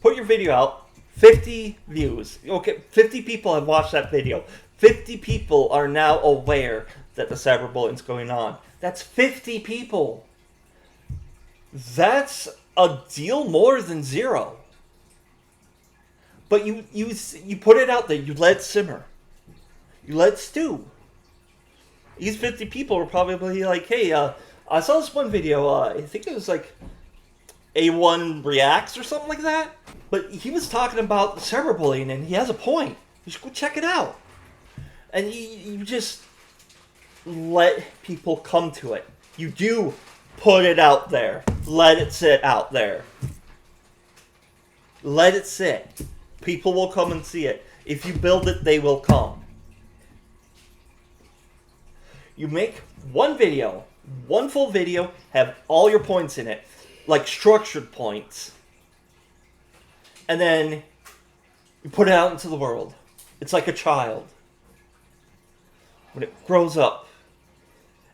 Speaker 1: put your video out, 50 views. Okay, 50 people have watched that video. 50 people are now aware that the cyberbullying is going on. That's 50 people. That's a deal more than 0. But you put it out there. You let it simmer. You let it stew. These 50 people were probably like, hey, I saw this one video. I think it was like A1 Reacts or something like that. But he was talking about cyberbullying, and he has a point. You should go check it out. And you just let people come to it. You do put it out there. Let it sit out there. Let it sit. People will come and see it. If you build it, they will come. You make one video, one full video, have all your points in it, like structured points. And then you put it out into the world. It's like a child. When it grows up,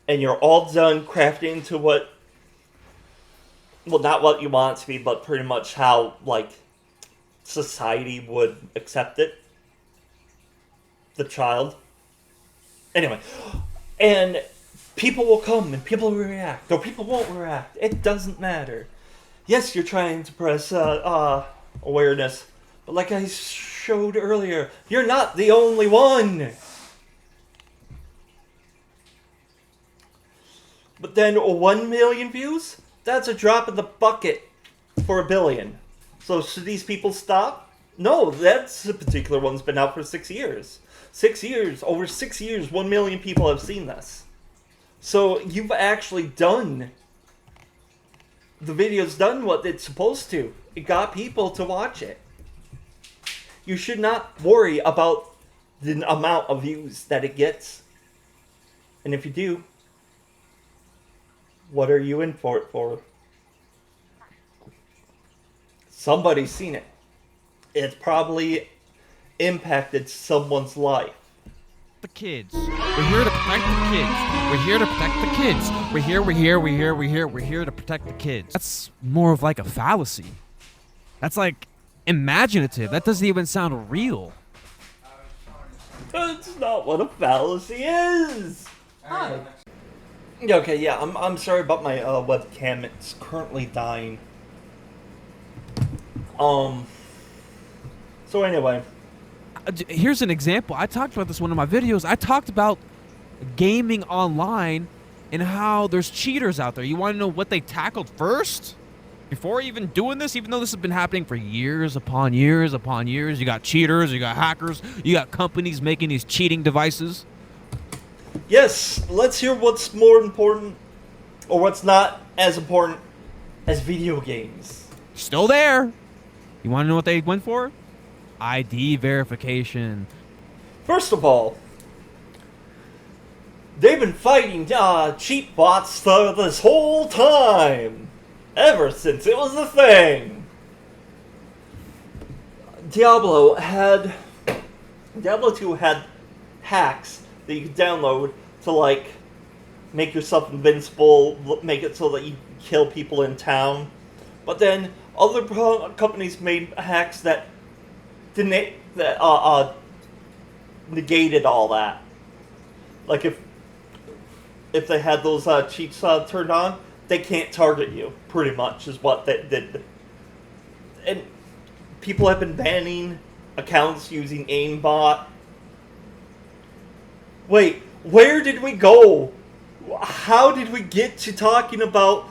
Speaker 1: and you're all done crafting into what, well, not what you want it to be, but pretty much how, like, society would accept it. The child. Anyway. And people will come, and people will react, or people won't react. It doesn't matter. Yes, you're trying to press awareness, but like I showed earlier, you're not the only one. But then 1 million views? That's a drop in the bucket for 1 billion. So should these people stop? No, that's a particular one's been out for 6 years. 6 years, over 6 years, 1 million people have seen this. So you've actually done, the video's done what it's supposed to. It got people to watch it. You should not worry about the amount of views that it gets. And if you do, what are you in for it for? Somebody's seen it. It's probably impacted someone's life.
Speaker 3: The kids. We're here to protect the kids. We're here to protect the kids. We're here to protect the kids. That's more of like a fallacy. That's like imaginative. That doesn't even sound real.
Speaker 1: That's not what a fallacy is. Okay, yeah, I'm sorry about my webcam. It's currently dying. So anyway,
Speaker 3: Here's an example. I talked about this in one of my videos. I talked about gaming online and how there's cheaters out there. You want to know what they tackled first? Before even doing this, even though this has been happening for years upon years upon years, you got cheaters, you got hackers, you got companies making these cheating devices.
Speaker 1: yes, let's hear what's more important, or what's not as important as video games.
Speaker 3: Still there. You want to know what they went for? ID verification.
Speaker 1: First of all, they've been fighting cheat bots for this whole time. Ever since it was a thing. Diablo 2 had hacks that you could download to, like, make yourself invincible, make it so that you kill people in town. But then other companies made hacks that negated all that. Like if they had those cheats turned on, they can't target you, pretty much, is what they did. And people have been banning accounts using aimbot. Wait, where did we go? How did we get to talking about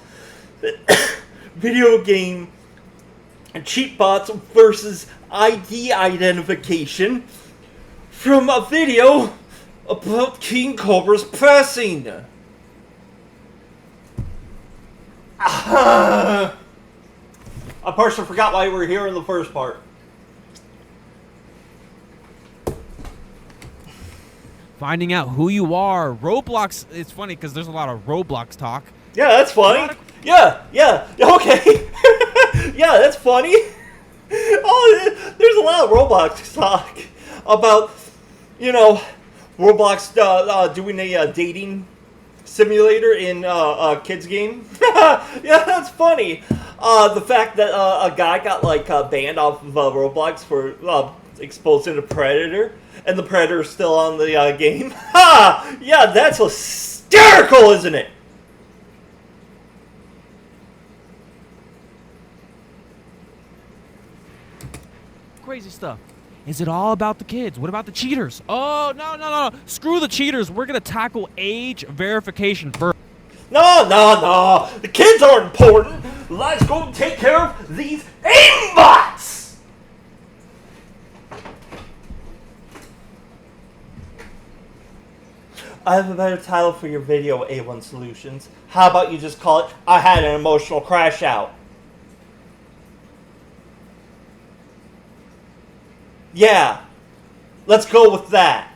Speaker 1: video game cheat bots versus ID identification from a video about King Cobra's passing? I partially forgot why we were here in the first part.
Speaker 3: Finding out who you are. Roblox, it's funny because there's a lot of Roblox talk.
Speaker 1: Yeah, that's funny. Yeah, okay. Yeah, that's funny. Oh, there's a lot of Roblox talk about, Roblox doing a dating simulator in a kids game. Yeah, that's funny. The fact that a guy got banned off of Roblox for exposing a predator, and the predator's still on the game. Ha! Yeah, that's hysterical, isn't it?
Speaker 3: Crazy stuff. Is it all about the kids? What about the cheaters? Oh, no. Screw the cheaters. We're going to tackle age verification first.
Speaker 1: No. The kids aren't important. Let's go take care of these aimbots! I have a better title for your video, A1 Solutions. How about you just call it, I had an emotional crash out? Yeah. Let's go with that.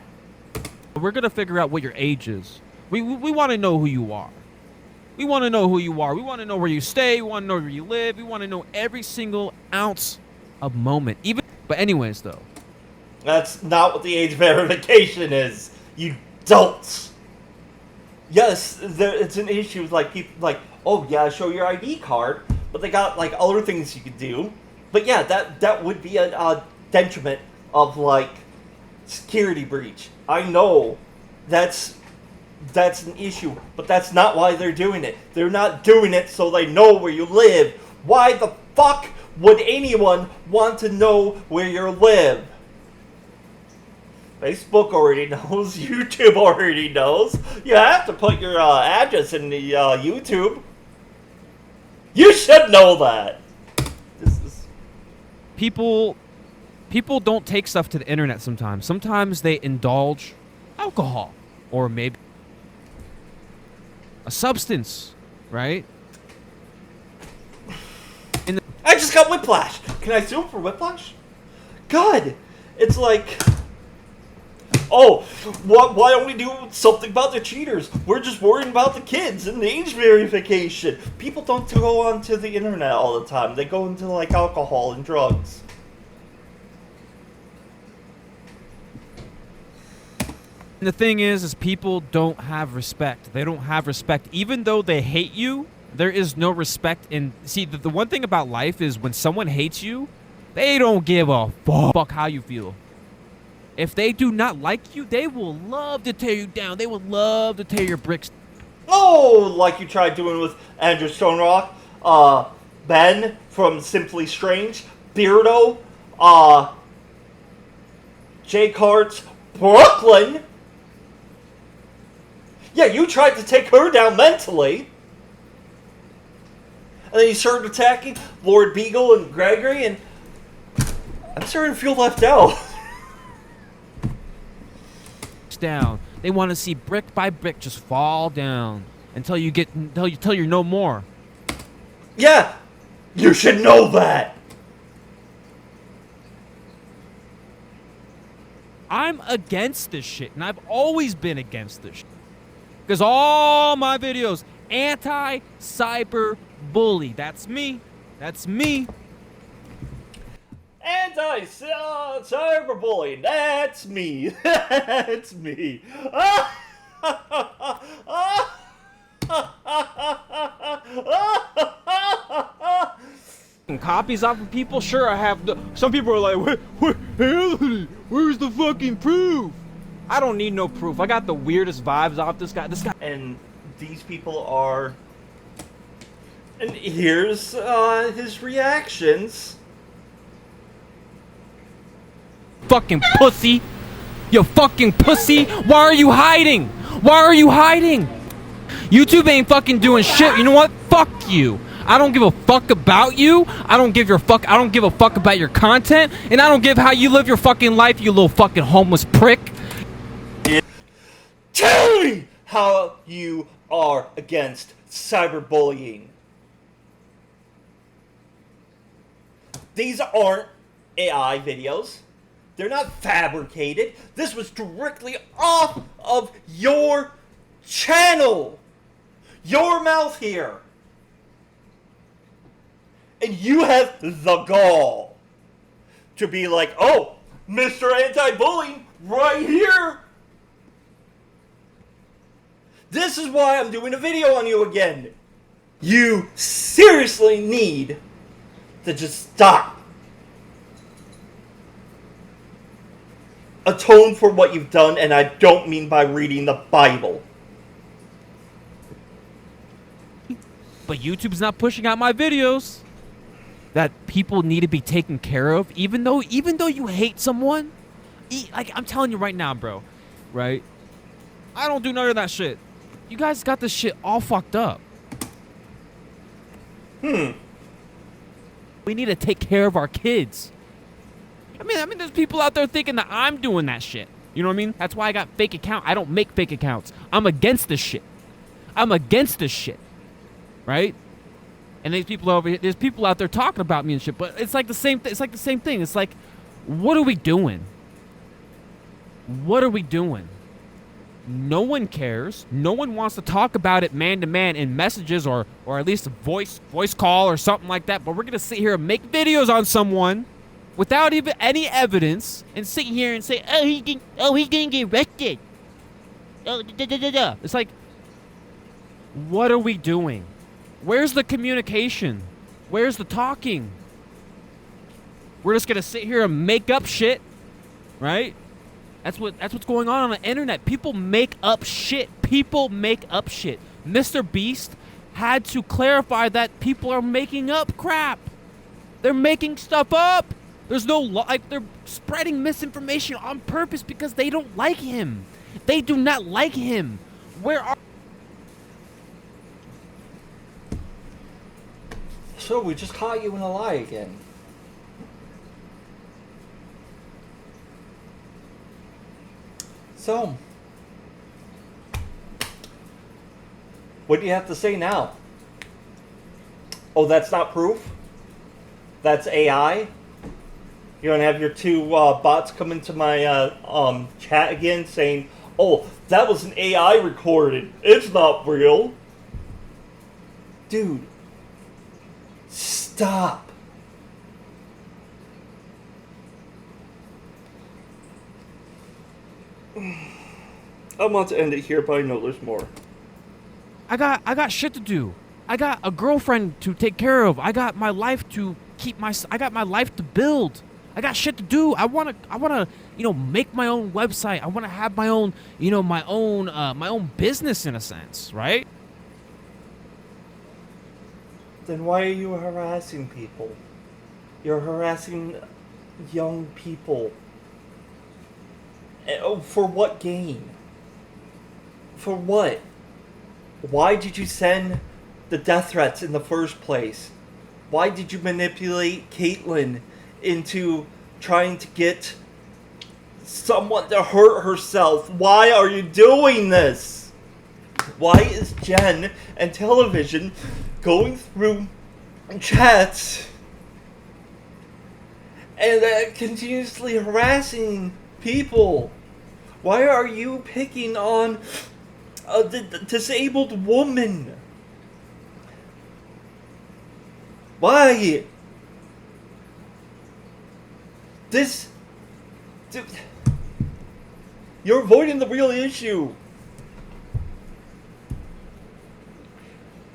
Speaker 3: We're going to figure out what your age is. We want to know who you are. We want to know who you are. We want to know where you stay. We want to know where you live. We want to know every single ounce of moment. But anyways, though.
Speaker 1: That's not what the age verification is, you dolts. Yes, it's an issue with people oh yeah, show your ID card, but they got other things you could do. But yeah, that would be a detriment of security breach. I know that's an issue, but that's not why they're doing it. They're not doing it so they know where you live. Why the fuck would anyone want to know where you live? Facebook already knows. YouTube already knows. You have to put your address in the YouTube. You should know that.
Speaker 3: People don't take stuff to the internet sometimes. Sometimes they indulge alcohol or maybe a substance, right?
Speaker 1: I just got whiplash. Can I sue him for whiplash? God, it's oh, why don't we do something about the cheaters? We're just worrying about the kids and the age verification. People don't go onto the internet all the time. They go into alcohol and drugs.
Speaker 3: And the thing is people don't have respect. They don't have respect. Even though they hate you, there is no respect. And see, the one thing about life is when someone hates you, they don't give a fuck how you feel. If they do not like you, they will love to tear you down. They will love to tear your bricks.
Speaker 1: Oh, like you tried doing with Andrew Stonerock, Ben from Simply Strange. Beardo, Jcartarts, Brooklyn. Yeah, you tried to take her down mentally. And then you started attacking Lord Beagle and Gregory, and I'm starting to feel left out.
Speaker 3: Down. They want to see brick by brick just fall down until you're no more.
Speaker 1: Yeah, you should know that.
Speaker 3: I'm against this shit, and I've always been against this shit. Because all my videos, anti-cyber bully. That's me. That's me.
Speaker 1: Anti-cyberbullying, that's me. That's me.
Speaker 3: Copies off of people? Sure, I have. Some people are like, Anthony, where's the fucking proof? I don't need no proof. I got the weirdest vibes off this guy.
Speaker 1: And these people are... And here's his reactions.
Speaker 3: Fucking pussy. You fucking pussy. Why are you hiding? Why are you hiding? YouTube ain't fucking doing shit. You know what? Fuck you. I don't give a fuck about you. I don't give a fuck about your content, and I don't give how you live your fucking life, you little fucking homeless prick.
Speaker 1: Tell me how you are against cyberbullying. These aren't AI videos. They're not fabricated. This was directly off of your channel. Your mouth here. And you have the gall to be like, oh, Mr. Anti-Bullying right here. This is why I'm doing a video on you again. You seriously need to just stop. Atone for what you've done, and I don't mean by reading the Bible.
Speaker 3: But YouTube's not pushing out my videos. That people need to be taken care of, even though you hate someone. Like, I'm telling you right now, bro. Right? I don't do none of that shit. You guys got this shit all fucked up. We need to take care of our kids. I mean, there's people out there thinking that I'm doing that shit. You know what I mean? That's why I got fake account. I don't make fake accounts. I'm against this shit. I'm against this shit. Right? And there's people out there talking about me and shit, but it's like the same thing. It's like the same thing. It's like, what are we doing? What are we doing? No one cares. No one wants to talk about it man to man in messages or at least a voice call or something like that. But we're gonna sit here and make videos on someone without even any evidence and sit here and say, oh, he's gonna get arrested. Oh, da, da, da, da. It's like, what are we doing? Where's the communication? Where's the talking? We're just gonna sit here and make up shit, right? That's what's going on the internet. People make up shit. People make up shit. Mr. Beast had to clarify that people are making up crap. They're making stuff up. There's no they're spreading misinformation on purpose because they don't like him. They do not like him. Where are...
Speaker 1: So we just caught you in a lie again. So, what do you have to say now? Oh, that's not proof? That's AI? You're gonna have your two bots come into my chat again saying, oh, that was an AI recorded. It's not real. Dude. Stop. I want to end it here, but I know there's more.
Speaker 3: I got shit to do. I got a girlfriend to take care of. I got my life to I got my life to build. I got shit to do. I wanna, make my own website. I wanna have my own, my own business in a sense, right?
Speaker 1: Then why are you harassing people? You're harassing young people. Oh, for what gain? For what? Why did you send the death threats in the first place? Why did you manipulate Caitlyn into trying to get someone to hurt herself? Why are you doing this? Why is Jen and television going through chats and continuously harassing people? Why are you picking on a disabled woman? Why? You're avoiding the real issue.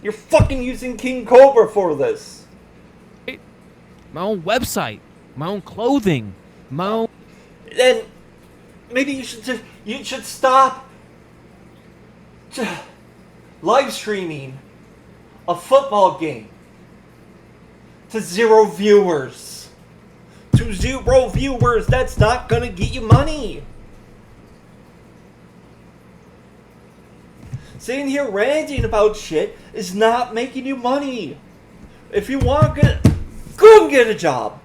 Speaker 1: You're fucking using King Cobra for this.
Speaker 3: My own website, my own clothing, my own...
Speaker 1: Then maybe you should stop live streaming a football game to 0 viewers. To 0 viewers, that's not gonna get you money. Sitting here ranting about shit is not making you money. If you want to go and get a job.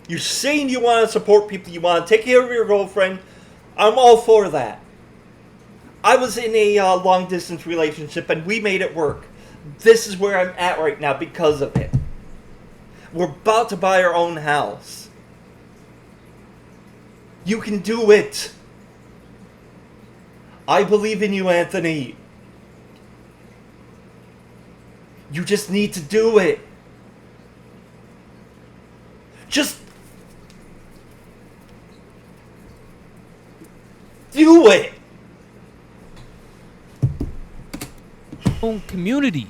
Speaker 1: You're saying you want to support people, you want to take care of your girlfriend. I'm all for that. I was in a long distance relationship and we made it work. This is where I'm at right now because of it. We're about to buy our own house. You can do it. I believe in you, Anthony. You just need to do it. Just do it.
Speaker 3: own community.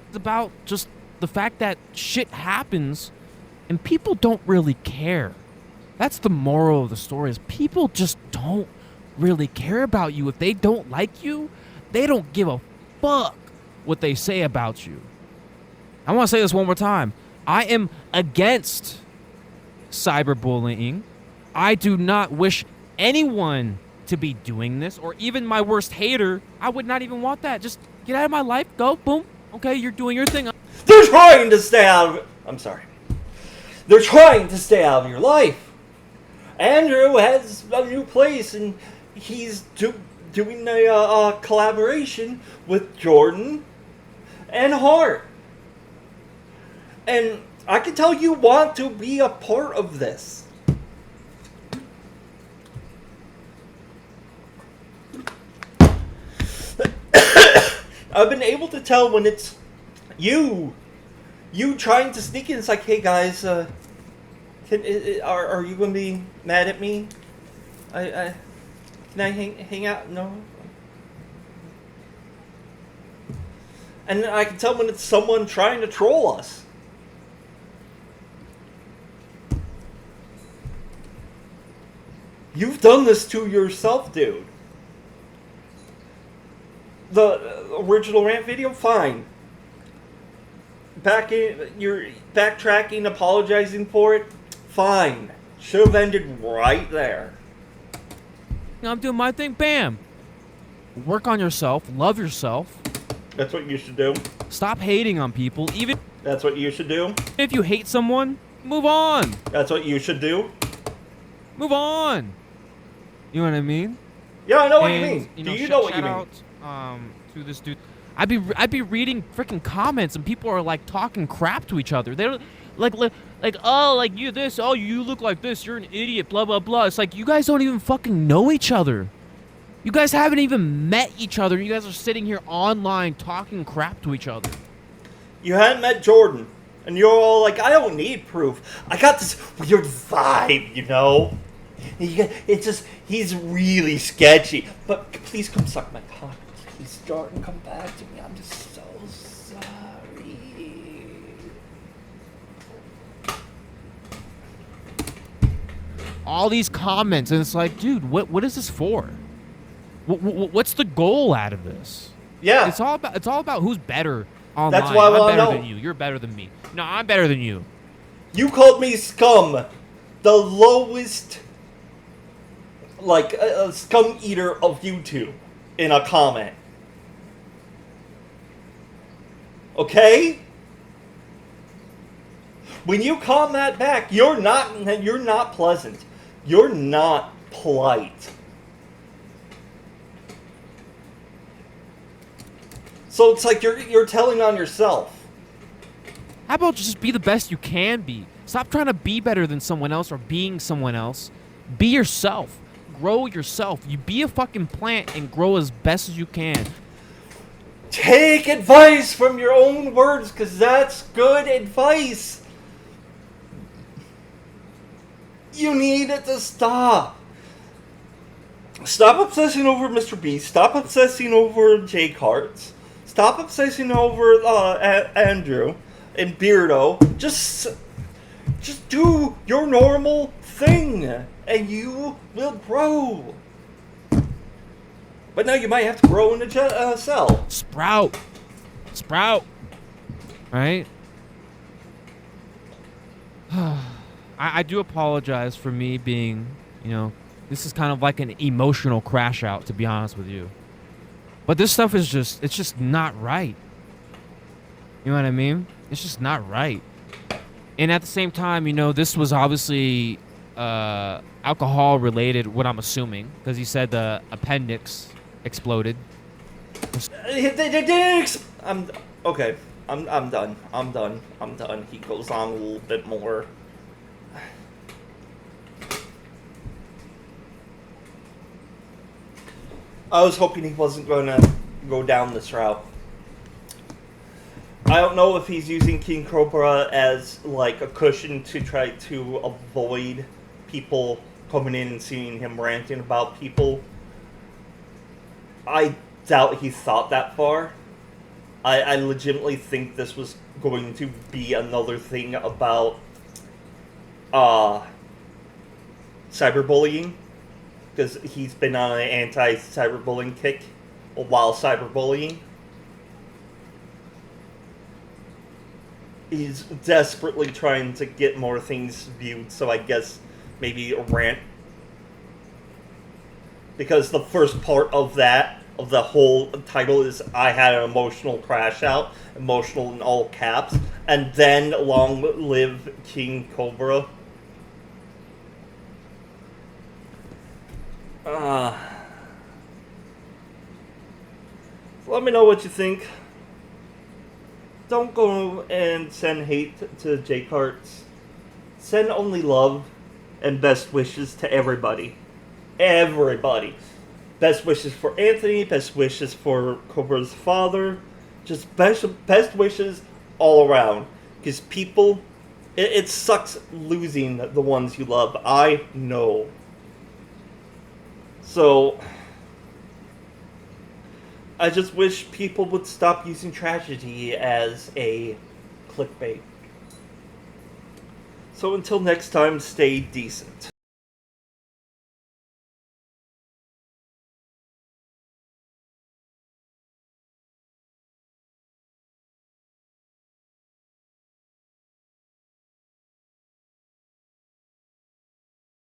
Speaker 3: It's about just the fact that shit happens and people don't really care. That's the moral of the story, is people just don't really care about you. If they don't like you, they don't give a fuck what they say about you. I want to say this one more time. I am against cyberbullying. I do not wish anyone to be doing this, or even my worst hater. I would not even want that. Just get out of my life. Go. Boom. Okay, you're doing your thing.
Speaker 1: They're trying to stay out of... I'm sorry. They're trying to stay out of your life. Andrew has a new place, and he's doing a collaboration with Jordan and Hart. And I can tell you want to be a part of this. I've been able to tell when it's you trying to sneak in. It's like, hey guys, are you gonna be mad at me? Can I hang out? No. And I can tell when it's someone trying to troll us. You've done this to yourself, dude. The original rant video, fine. You're backtracking, apologizing for it, fine. Should have ended right there.
Speaker 3: I'm doing my thing. Bam. Work on yourself. Love yourself.
Speaker 1: That's what you should do.
Speaker 3: Stop hating on people. Even
Speaker 1: That's what you should do.
Speaker 3: if you hate someone, move on.
Speaker 1: That's what you should do.
Speaker 3: Move on. You know what I mean?
Speaker 1: Yeah, I know what you
Speaker 3: And,
Speaker 1: mean. Do you know what you mean?
Speaker 3: Out, to this dude. I'd be reading freaking comments and people are like talking crap to each other. They're like oh, like you this, oh, you look like this, you're an idiot, blah blah blah. It's like, you guys don't even fucking know each other. You guys haven't even met each other. You guys are sitting here online talking crap to each other.
Speaker 1: You hadn't met Jordan, and you're all like, I don't need proof. I got this weird vibe, you know? It's just, he's really sketchy. But please come suck my cock. Please, Jordan, come back to me. I'm just so sorry.
Speaker 3: All these comments, and it's like, dude, what is this for? What's the goal out of this?
Speaker 1: Yeah.
Speaker 3: It's all about who's better online.
Speaker 1: That's why I
Speaker 3: I'm
Speaker 1: want to
Speaker 3: better
Speaker 1: know.
Speaker 3: than you. You're better than me. No, I'm better than you.
Speaker 1: You called me scum. The lowest, like, scum eater of YouTube in a comment. Okay? When you comment back, you're not pleasant. You're not polite. So it's like you're telling on yourself.
Speaker 3: How about just be the best you can be? Stop trying to be better than someone else or being someone else. Be yourself. Grow yourself. You be a fucking plant and grow as best as you can.
Speaker 1: Take advice from your own words, because that's good advice. You need it to stop. Stop obsessing over Mr. Beast. Stop obsessing over Jcartarts. Stop obsessing over Andrew and Beardo. Just do your normal thing, and you will grow. But now you might have to grow in a cell.
Speaker 3: Sprout. Right? I do apologize for me being, this is kind of like an emotional crash out, to be honest with you. But this stuff is it's just not right. You know what I mean? It's just not right. And at the same time, this was obviously alcohol related, what I'm assuming, because he said the appendix exploded.
Speaker 1: I'm okay. I'm done. I'm done. He goes on a little bit more. I was hoping he wasn't going to go down this route. I don't know if he's using King Cobra as like a cushion to try to avoid people coming in and seeing him ranting about people. I doubt he thought that far. I legitimately think this was going to be another thing about cyberbullying, because he's been on an anti-cyberbullying kick while cyberbullying. He's desperately trying to get more things viewed, so I guess maybe a rant. Because the first part of the whole title is I had an emotional crash out, emotional in all caps, and then long live King Cobra. Let me know what you think. Don't go and send hate to Jcartarts. Send only love and best wishes to everybody. Everybody. Best wishes for Anthony, best wishes for Cobra's father. Just best wishes all around. Because people, it sucks losing the ones you love. I know. So, I just wish people would stop using tragedy as a clickbait. So until next time, stay decent.